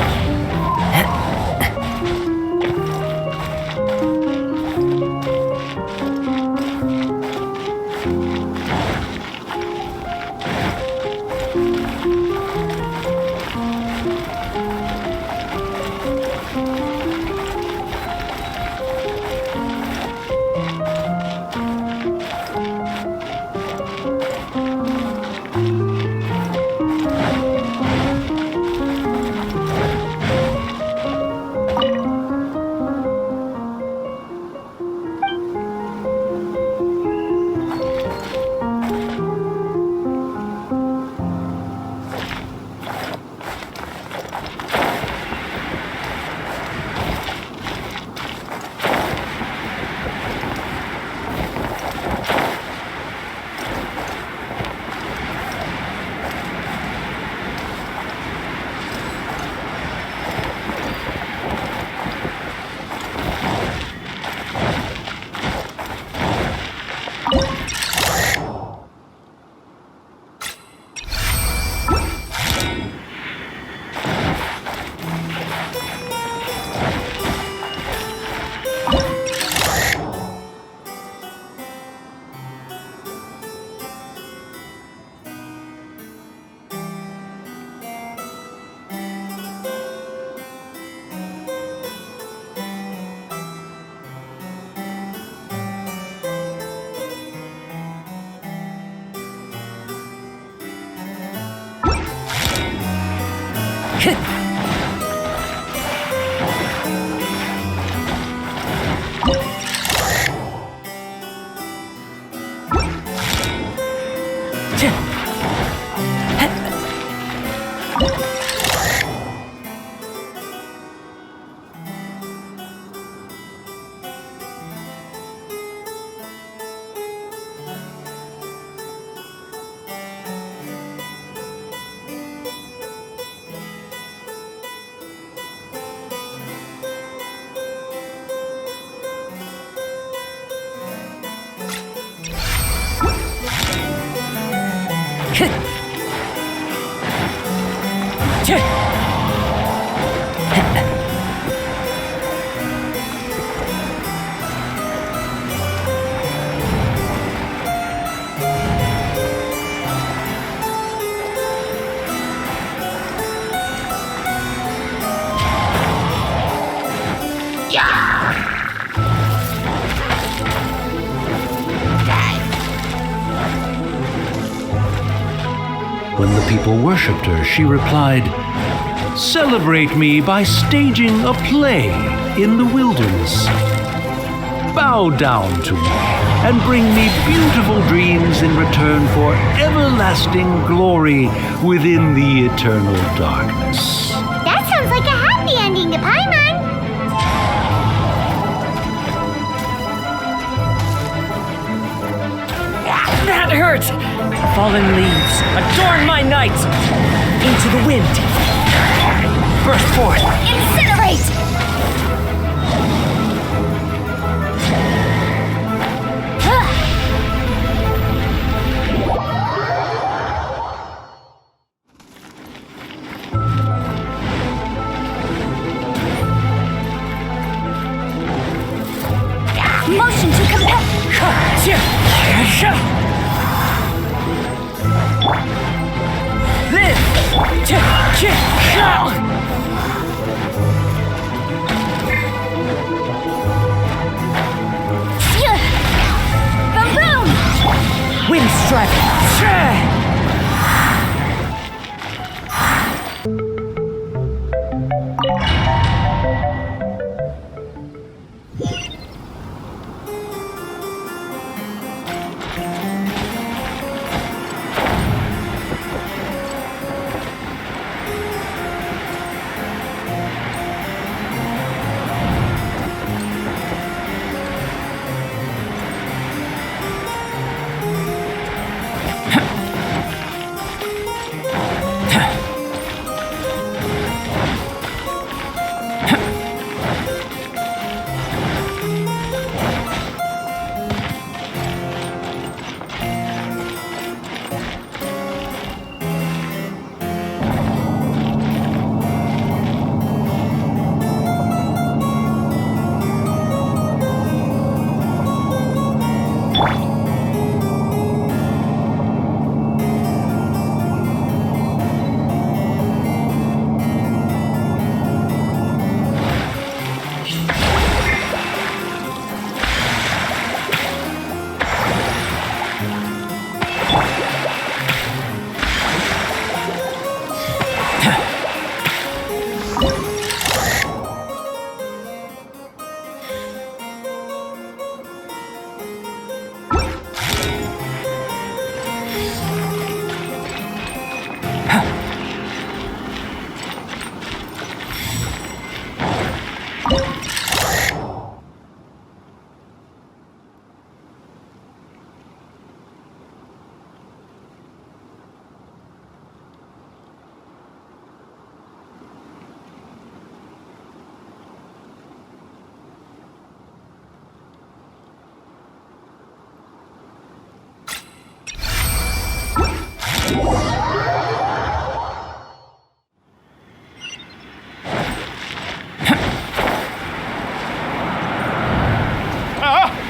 Speaker 5: When the people worshipped her, she replied, Celebrate me by staging a play in the wilderness. Bow down to me and bring me beautiful dreams in return for everlasting glory within the eternal darkness.
Speaker 1: That sounds like a happy ending to Paimon.
Speaker 3: That hurt! Fallen leaves, adorn my night! Into the wind! Burst forth!
Speaker 1: Incinerate!
Speaker 2: Motion to compel. Boom!
Speaker 3: Wind strike!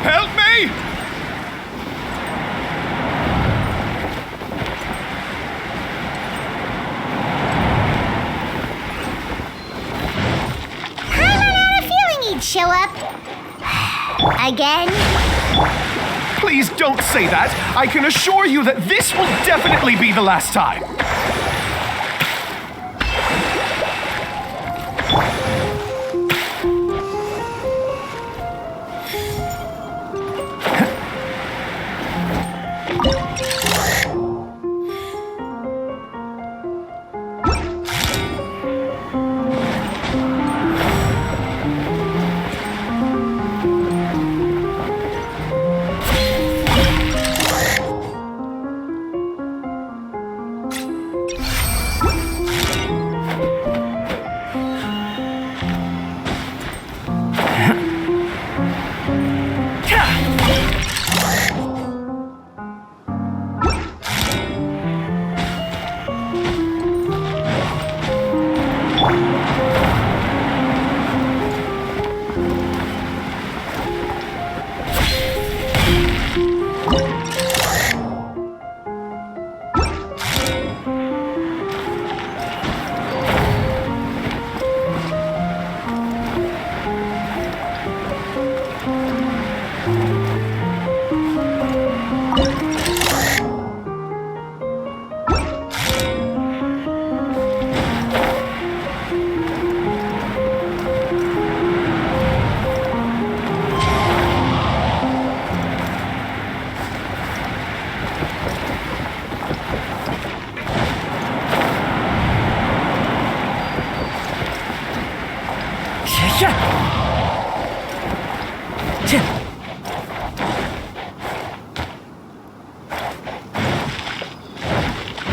Speaker 6: Help me!
Speaker 1: Show up again?
Speaker 6: Please don't say that. I can assure you that this will definitely be the last time.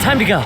Speaker 3: Time to go.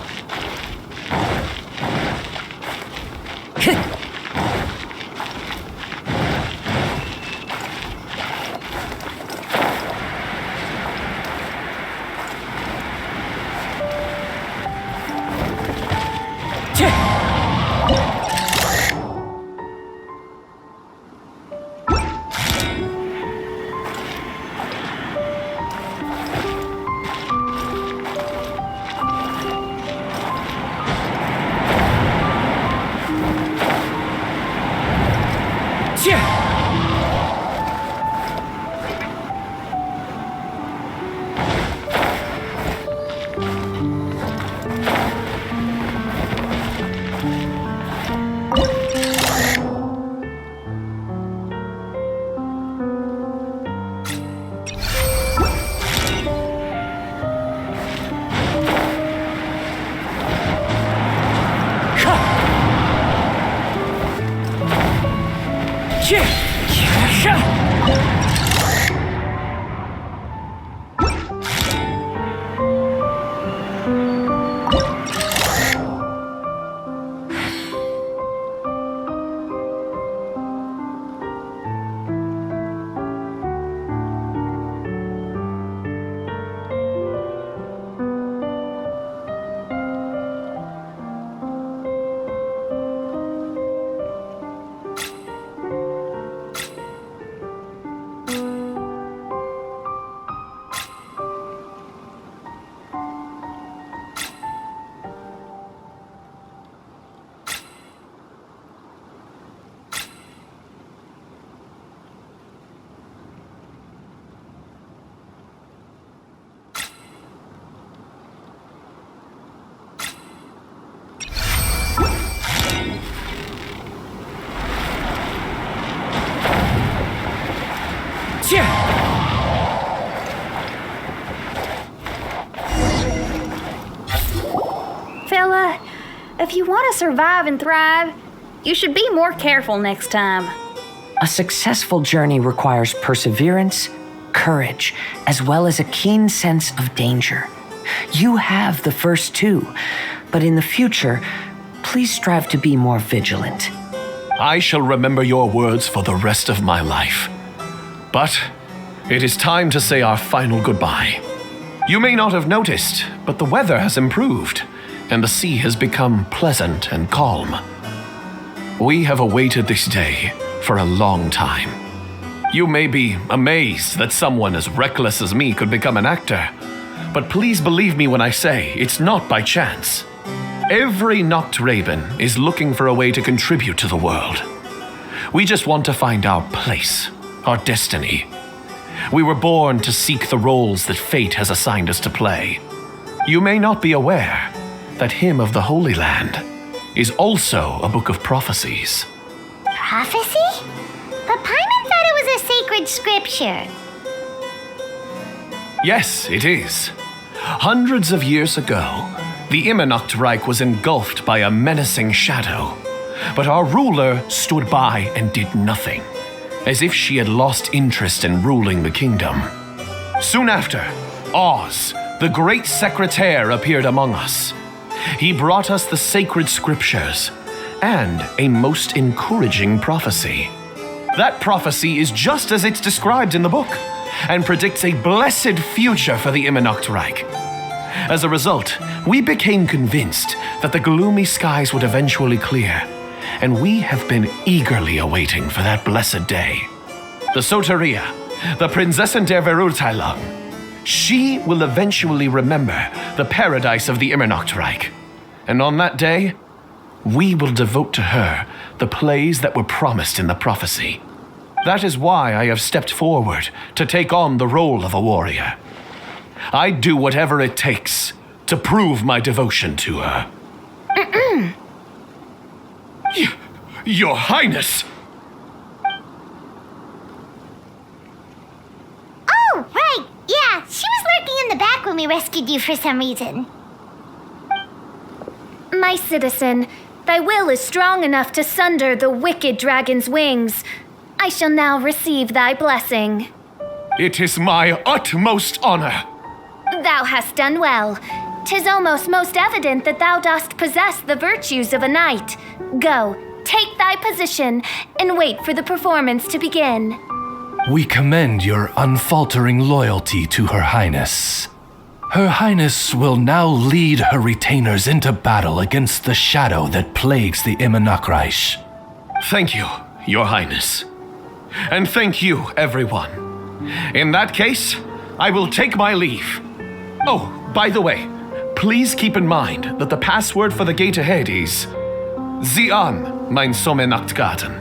Speaker 2: Fella, if you want to survive and thrive, you should be more careful next time.
Speaker 3: A successful journey requires perseverance, courage, as well as a keen sense of danger. You have the first two, but in the future, please strive to be more vigilant.
Speaker 6: I shall remember your words for the rest of my life. But it is time to say our final goodbye. You may not have noticed, but the weather has improved, and the sea has become pleasant and calm. We have awaited this day for a long time. You may be amazed that someone as reckless as me could become an actor, but please believe me when I say it's not by chance. Every Nachtraben is looking for a way to contribute to the world. We just want to find our place, our destiny. We were born to seek the roles that fate has assigned us to play. You may not be aware that Hymn of the Holy Land is also a book of prophecies.
Speaker 1: Prophecy? But Paimon thought it was a sacred scripture.
Speaker 6: Yes, it is. Hundreds of years ago, the Immernachtreich was engulfed by a menacing shadow, but our ruler stood by and did nothing, as if she had lost interest in ruling the kingdom. Soon after, Oz, the great secretaire, appeared among us. He brought us the sacred scriptures and a most encouraging prophecy. That prophecy is just as it's described in the book and predicts a blessed future for the Immernachtreich. As a result, we became convinced that the gloomy skies would eventually clear, and we have been eagerly awaiting for that blessed day. The Soteria, the Prinzessin der Verurteilung, she will eventually remember the paradise of the Immernachtreich, and on that day, we will devote to her the plays that were promised in the prophecy. That is why I have stepped forward to take on the role of a warrior. I'd do whatever it takes to prove my devotion to her. Your Highness!
Speaker 1: Oh, right. Yeah, she was lurking in the back when we rescued you for some reason.
Speaker 4: My citizen, thy will is strong enough to sunder the wicked dragon's wings.
Speaker 1: I shall now receive thy blessing.
Speaker 6: It is my utmost honor.
Speaker 1: Thou hast done well. 'Tis almost most evident that thou dost possess the virtues of a knight. Go, take thy position, and wait for the performance to begin.
Speaker 12: We commend your unfaltering loyalty to Her Highness. Her Highness will now lead her retainers into battle against the shadow that plagues the Immernachtreich.
Speaker 6: Thank you, Your Highness. And thank you, everyone. In that case, I will take my leave. Oh, by the way, please keep in mind that the password for the gate ahead is Zian, mein Sommernachtgarten.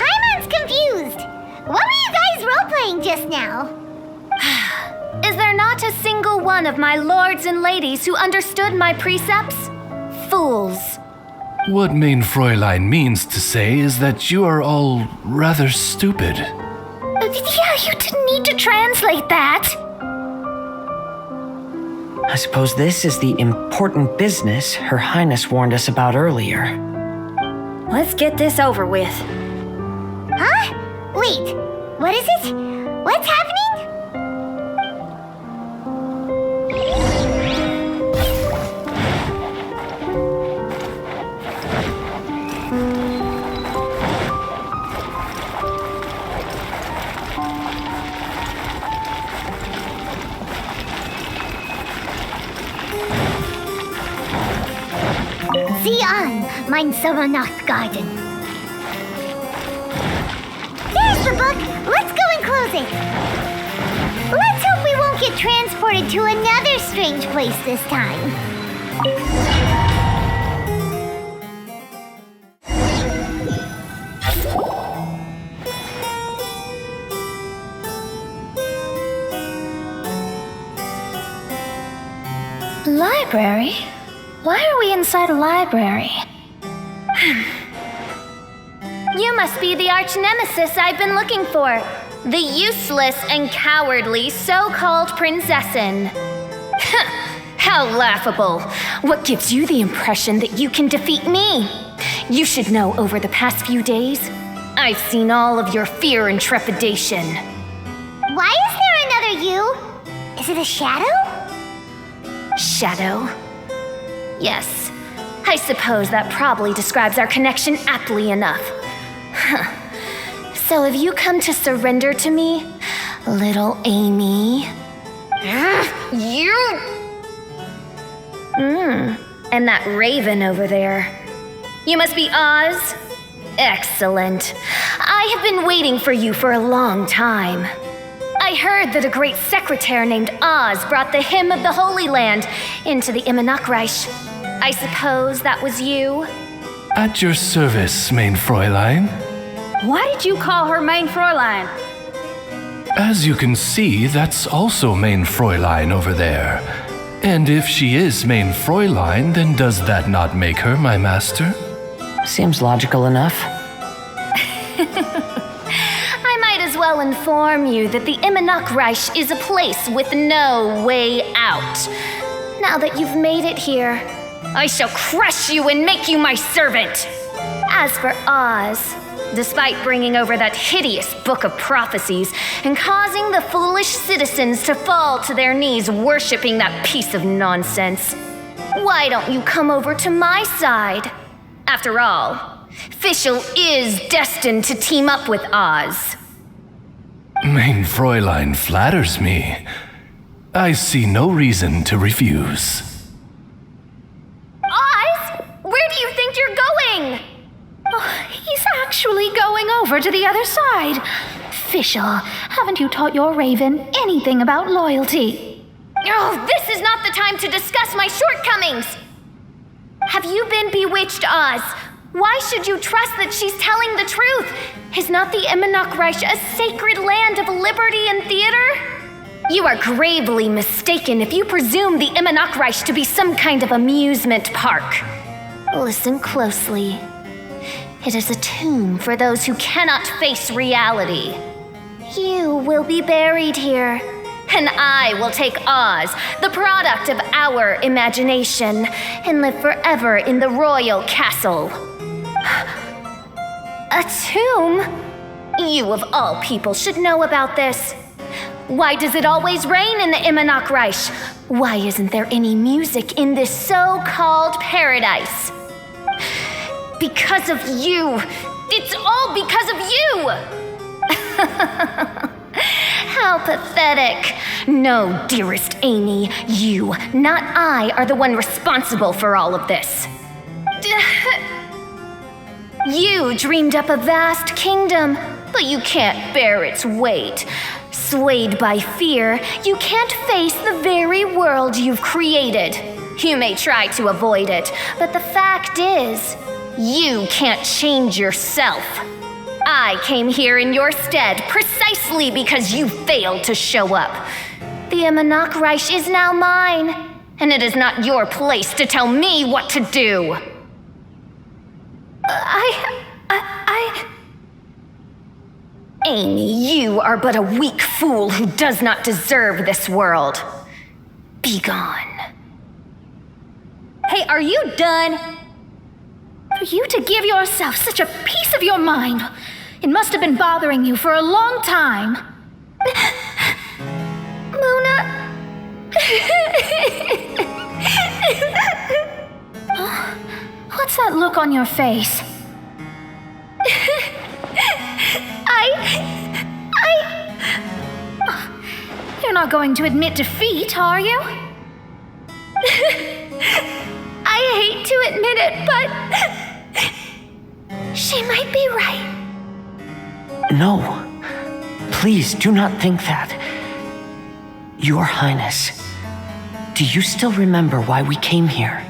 Speaker 14: Paimon's confused. What were you guys role-playing just now?
Speaker 1: Is there not a single one of my lords and ladies who understood my precepts? Fools.
Speaker 12: What Mein Fräulein means to say is that you are all rather stupid.
Speaker 4: Yeah, you didn't need to translate that.
Speaker 3: I suppose this is the important business Her Highness warned us about earlier.
Speaker 2: Let's get this over with.
Speaker 14: Huh? Wait, what is it? What's happening? Zian, mein Sommernachtgarten. There's the book. Let's go and close it. Let's hope we won't get transported to another strange place this time.
Speaker 4: Library? Why are we inside a library?
Speaker 1: You must be the arch-nemesis I've been looking for. The useless and cowardly so-called Prinzessin. How laughable. What gives you the impression that you can defeat me? You should know over the past few days, I've seen all of your fear and trepidation.
Speaker 14: Why is there another you? Is it a shadow?
Speaker 1: Shadow? Yes, I suppose that probably describes our connection aptly enough. So have you come to surrender to me, little Amy? You? And that raven over there. You must be Oz? Excellent. I have been waiting for you for a long time. I heard that a great secretary named Oz brought the hymn of the Holy Land into the Immernachtreich. I suppose that was you?
Speaker 12: At your service, Mein Fräulein.
Speaker 2: Why did you call her Mein Fräulein?
Speaker 12: As you can see, that's also Mein Fräulein over there. And if she is Mein Fräulein, then does that not make her my master?
Speaker 3: Seems logical enough.
Speaker 1: I might as well inform you that the Immernachtreich is a place with no way out. Now that you've made it here, I shall crush you and make you my servant. As for Oz, despite bringing over that hideous book of prophecies and causing the foolish citizens to fall to their knees worshipping that piece of nonsense, why don't you come over to my side? After all, Fischl is destined to team up with Oz.
Speaker 12: Mein Fräulein flatters me. I see no reason to refuse.
Speaker 1: Oz? Where do you think you're going?
Speaker 4: He's actually going over to the other side. Fischl, haven't you taught your raven anything about loyalty?
Speaker 1: Oh, this is not the time to discuss my shortcomings. Have you been bewitched, Oz? Why should you trust that she's telling the truth? Is not the Immernachtreich a sacred land of liberty and theater? You are gravely mistaken if you presume the Immernachtreich to be some kind of amusement park. Listen closely. It is a tomb for those who cannot face reality. You will be buried here, and I will take Oz, the product of our imagination, and live forever in the royal castle. A tomb? You of all people should know about this. Why does it always rain in the Immernachtreich? Why isn't there any music in this so-called paradise? Because of you. It's all because of you! How pathetic. No, dearest Amy, you, not I, are the one responsible for all of this. You dreamed up a vast kingdom, but you can't bear its weight. Swayed by fear, you can't face the very world you've created. You may try to avoid it, but the fact is, you can't change yourself. I came here in your stead precisely because you failed to show up. The Immernachtreich is now mine, and it is not your place to tell me what to do. Amy, you are but a weak fool who does not deserve this world. Be gone.
Speaker 2: Hey, are you done?
Speaker 4: For you to give yourself such a piece of your mind, it must have been bothering you for a long time.
Speaker 1: Luna.
Speaker 4: What's that look on your face? You're not going to admit defeat, are you?
Speaker 1: I hate to admit it, but she might be right.
Speaker 3: No, please do not think that. Your Highness, do you still remember why we came here?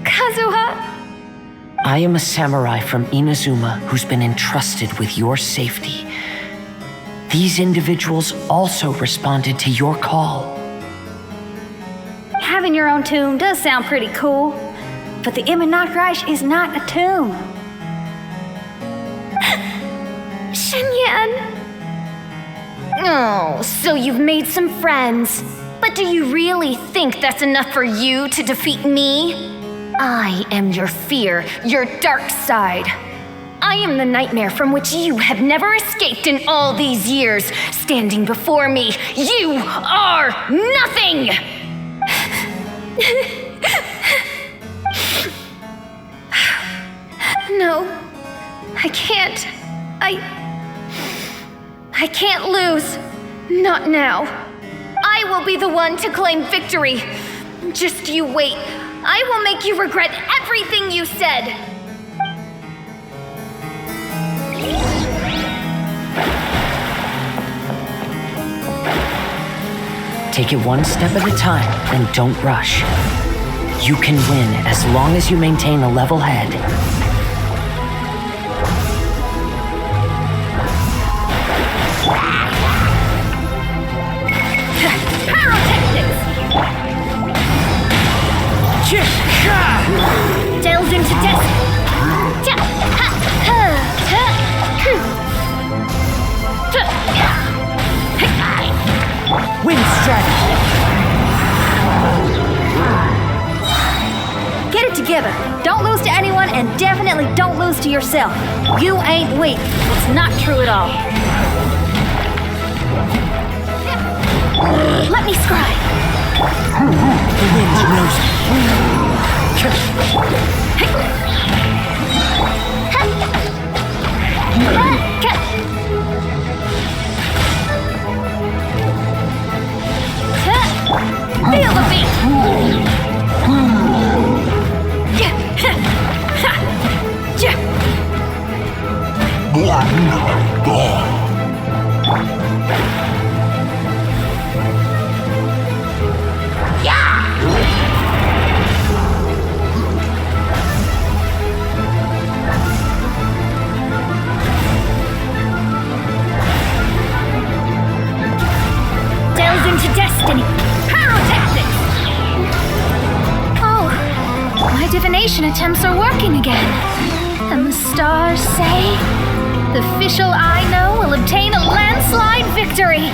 Speaker 1: Kazuha?
Speaker 3: I am a samurai from Inazuma who's been entrusted with your safety. These individuals also responded to your call.
Speaker 2: Having your own tomb does sound pretty cool, but the Immernachtreich is not a tomb.
Speaker 1: Shenyan. Oh, so you've made some friends. But do you really think that's enough for you to defeat me? I am your fear, your dark side. I am the nightmare from which you have never escaped in all these years. Standing before me, you are nothing! No, I can't. I can't lose. Not now. I will be the one to claim victory. Just you wait. I will make you regret everything you said.
Speaker 3: Take it one step at a time and don't rush. You can win as long as you maintain a level head.
Speaker 1: Delves into death.
Speaker 3: Wind strategy.
Speaker 2: Get it together. Don't lose to anyone, and definitely don't lose to yourself. You ain't weak. It's not true at all.
Speaker 1: Let me scribe.
Speaker 3: The wind knows.
Speaker 1: Feel the beat. Delves into destiny. Pyrotechnics.
Speaker 4: Oh, my divination attempts are working again. And the stars say the official I know will obtain a landslide victory.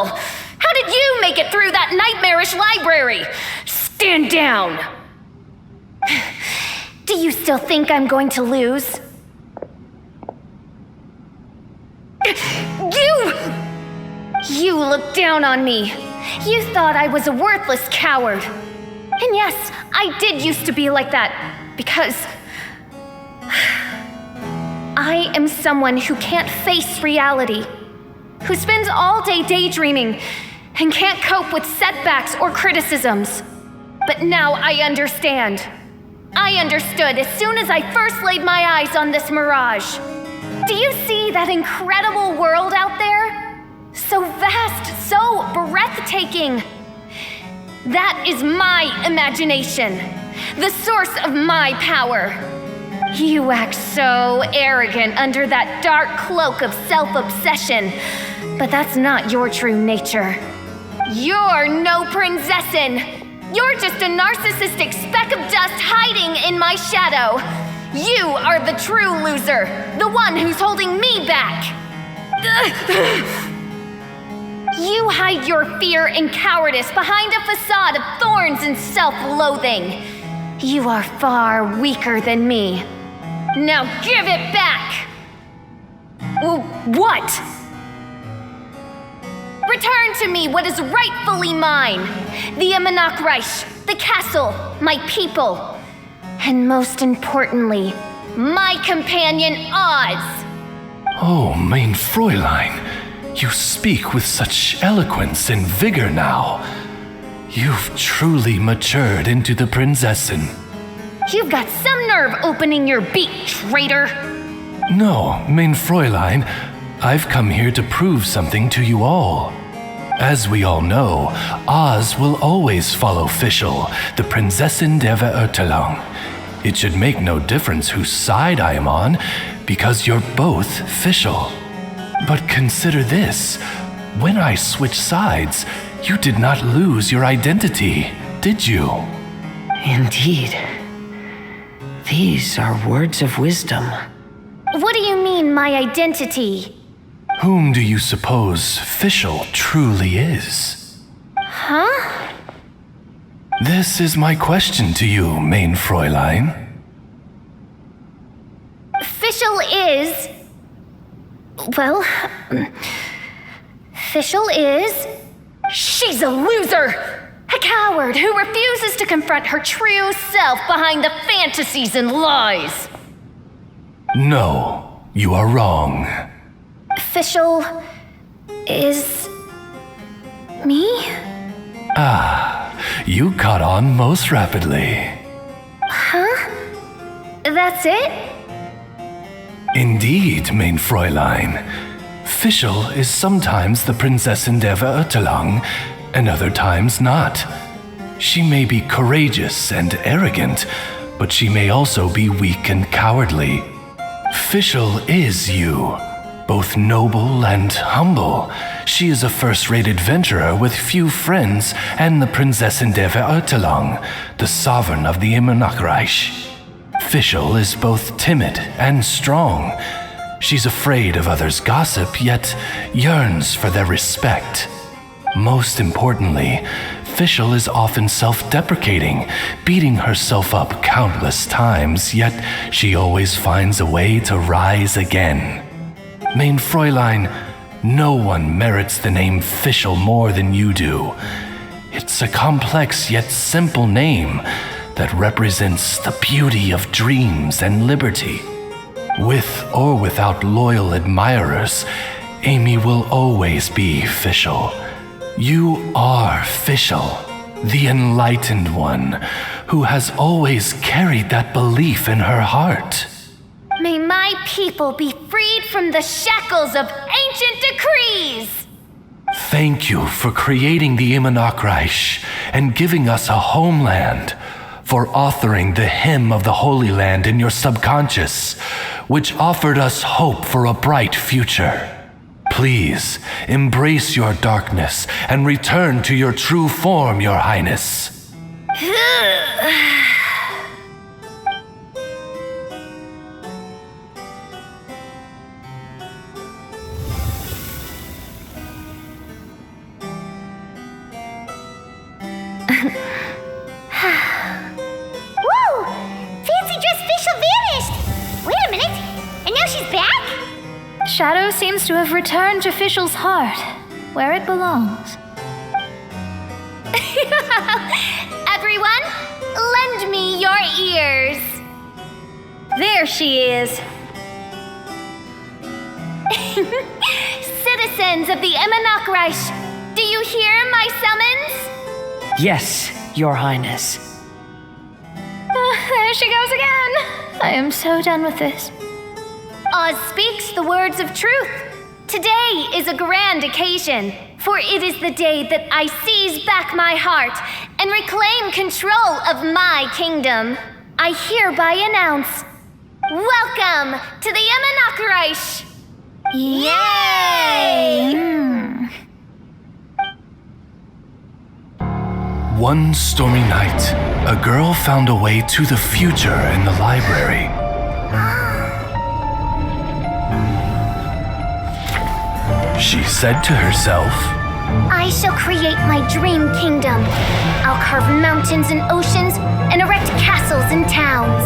Speaker 2: impossible! How did you make it through that nightmarish library? Stand down!
Speaker 1: Do you still think I'm going to lose? You looked down on me. You thought I was a worthless coward. And yes, I did used to be like that, because I am someone who can't face reality, who spends all day daydreaming and can't cope with setbacks or criticisms. But now I understand. I understood as soon as I first laid my eyes on this mirage. Do you see that incredible world out there? So vast, so breathtaking. That is my imagination, the source of my power. You act so arrogant under that dark cloak of self-obsession, but that's not your true nature. You're no princessin. You're just a narcissistic speck of dust hiding in my shadow. You are the true loser, the one who's holding me back. You hide your fear and cowardice behind a facade of thorns and self-loathing. You are far weaker than me. Now give it back! What? Return to me what is rightfully mine. The Immernachtreich, the castle, my people. And most importantly, my companion Oz.
Speaker 12: Oh, mein Fräulein, you speak with such eloquence and vigor now. You've truly matured into the Prinzessin.
Speaker 1: You've got some nerve opening your beak, traitor.
Speaker 12: No, mein Fräulein, I've come here to prove something to you all. As we all know, Oz will always follow Fischl, the Prinzessin der Verurteilung. It should make no difference whose side I am on, because you're both Fischl. But consider this. When I switched sides, you did not lose your identity, did you?
Speaker 3: Indeed. These are words of wisdom.
Speaker 1: What do you mean, my identity?
Speaker 12: Whom do you suppose Fischl truly is?
Speaker 1: Huh?
Speaker 12: This is my question to you, mein Fräulein.
Speaker 1: Fischl is... Well... Fischl is... She's a loser! A coward who refuses to confront her true self behind the fantasies and lies.
Speaker 12: No, you are wrong.
Speaker 1: Fischl is... me?
Speaker 12: Ah, you caught on most rapidly.
Speaker 1: Huh? That's it?
Speaker 12: Indeed, mein Fräulein. Fischl is sometimes the Prinzessin der Verurteilung, and other times not. She may be courageous and arrogant, but she may also be weak and cowardly. Fischl is you, both noble and humble. She is a first-rate adventurer with few friends and the Prinzessin der Verurteilung, the sovereign of the Immernachtreich. Fischl is both timid and strong. She's afraid of others' gossip, yet yearns for their respect. Most importantly, Fischl is often self-deprecating, beating herself up countless times, yet she always finds a way to rise again. Mein Fräulein, no one merits the name Fischl more than you do. It's a complex yet simple name that represents the beauty of dreams and liberty. With or without loyal admirers, Amy will always be Fischl. You are Fischl, the enlightened one, who has always carried that belief in her heart.
Speaker 1: May my people be freed from the shackles of ancient decrees!
Speaker 12: Thank you for creating the Immernachtreich and giving us a homeland, for authoring the hymn of the Holy Land in your subconscious, which offered us hope for a bright future. Please embrace your darkness and return to your true form, Your Highness.
Speaker 4: shadow seems to have returned to Fischl's heart, where it belongs.
Speaker 1: Everyone, lend me your ears.
Speaker 2: There she is.
Speaker 1: Citizens of the Immernachtreich, do you hear my summons?
Speaker 3: Yes, Your Highness.
Speaker 4: There she goes again. I am so done with this.
Speaker 1: Oz speaks the words of truth. Today is a grand occasion, for it is the day that I seize back my heart and reclaim control of my kingdom. I hereby announce, welcome to the Immernachtreich! Yay!
Speaker 12: One stormy night, a girl found a way to the future in the library. She said to herself,
Speaker 1: I shall create my dream kingdom. I'll carve mountains and oceans and erect castles and towns.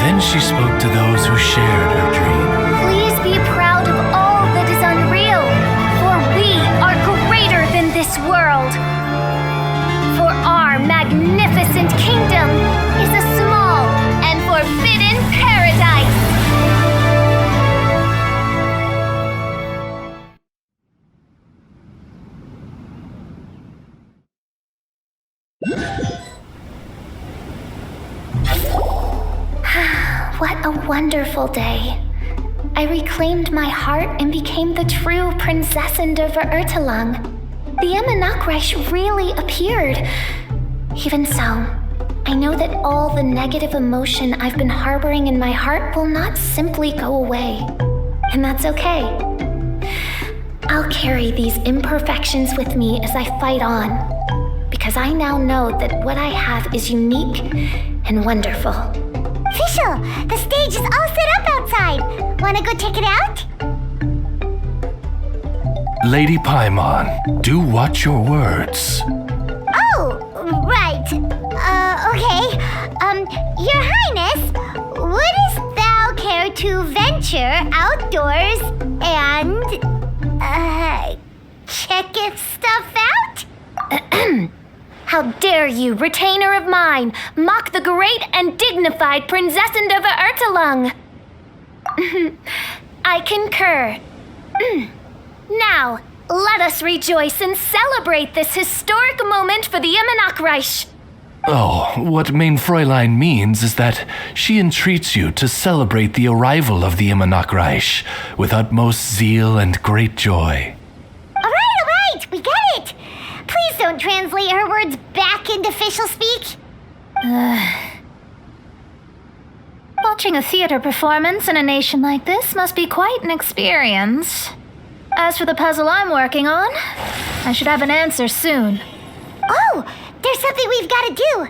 Speaker 12: Then she spoke to those who shared her dream.
Speaker 1: Please be proud of all that is unreal, for we are greater than this world. For our magnificent kingdom is a small and forbidden paradise. What a wonderful day. I reclaimed my heart and became the true Prinzessin der Verurteilung. The Immernachtreich really appeared. Even so, I know that all the negative emotion I've been harboring in my heart will not simply go away. And that's okay. I'll carry these imperfections with me as I fight on, because I now know that what I have is unique and wonderful.
Speaker 14: Fischl, the stage is all set up outside. Wanna go check it out?
Speaker 12: Lady Paimon, do watch your words.
Speaker 14: Oh, right. Okay. Your Highness, wouldst thou care to venture outdoors and, check if stuff out?
Speaker 1: How dare you, retainer of mine, mock the great and dignified Prinzessin der Verurteilung? I concur. Now, let us rejoice and celebrate this historic moment for the Immernachtreich.
Speaker 12: Oh, what Mein Fräulein means is that she entreats you to celebrate the arrival of the Immernachtreich with utmost zeal and great joy.
Speaker 14: All right, we get it. Please don't translate her words back into official speak.
Speaker 4: Watching a theater performance in a nation like this must be quite an experience. As for the puzzle I'm working on, I should have an answer soon.
Speaker 14: Oh, there's something we've got to do.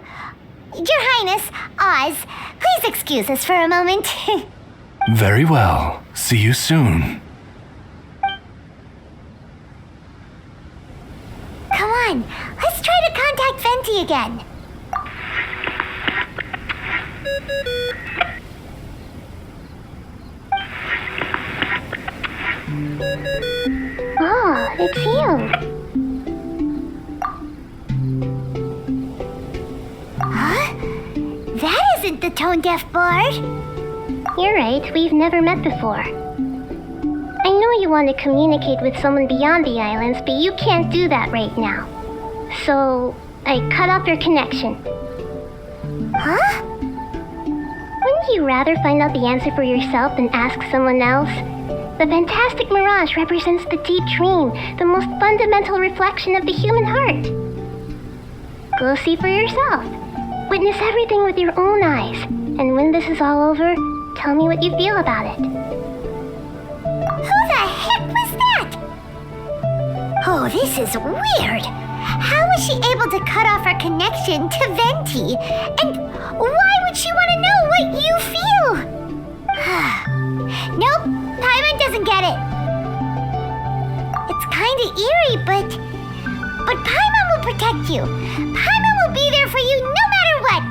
Speaker 14: Your Highness, Oz, please excuse us for a moment.
Speaker 12: Very well. See you soon.
Speaker 14: Come on, let's try to contact Venti again. Oh, it's you. Huh? That isn't the tone-deaf bard.
Speaker 15: You're right, we've never met before. I know you want to communicate with someone beyond the islands, but you can't do that right now. So, I cut off your connection.
Speaker 14: Huh?
Speaker 15: Wouldn't you rather find out the answer for yourself than ask someone else? The fantastic mirage represents the deep dream, the most fundamental reflection of the human heart. Go see for yourself. Witness everything with your own eyes. And when this is all over, tell me what you feel about it.
Speaker 14: Who the heck was that? Oh, this is weird. How was she able to cut off her connection to Venti? And why would she want to know what you feel? Nope, Paimon doesn't get it. It's kinda eerie, but Paimon will protect you. Paimon will be there for you no matter what.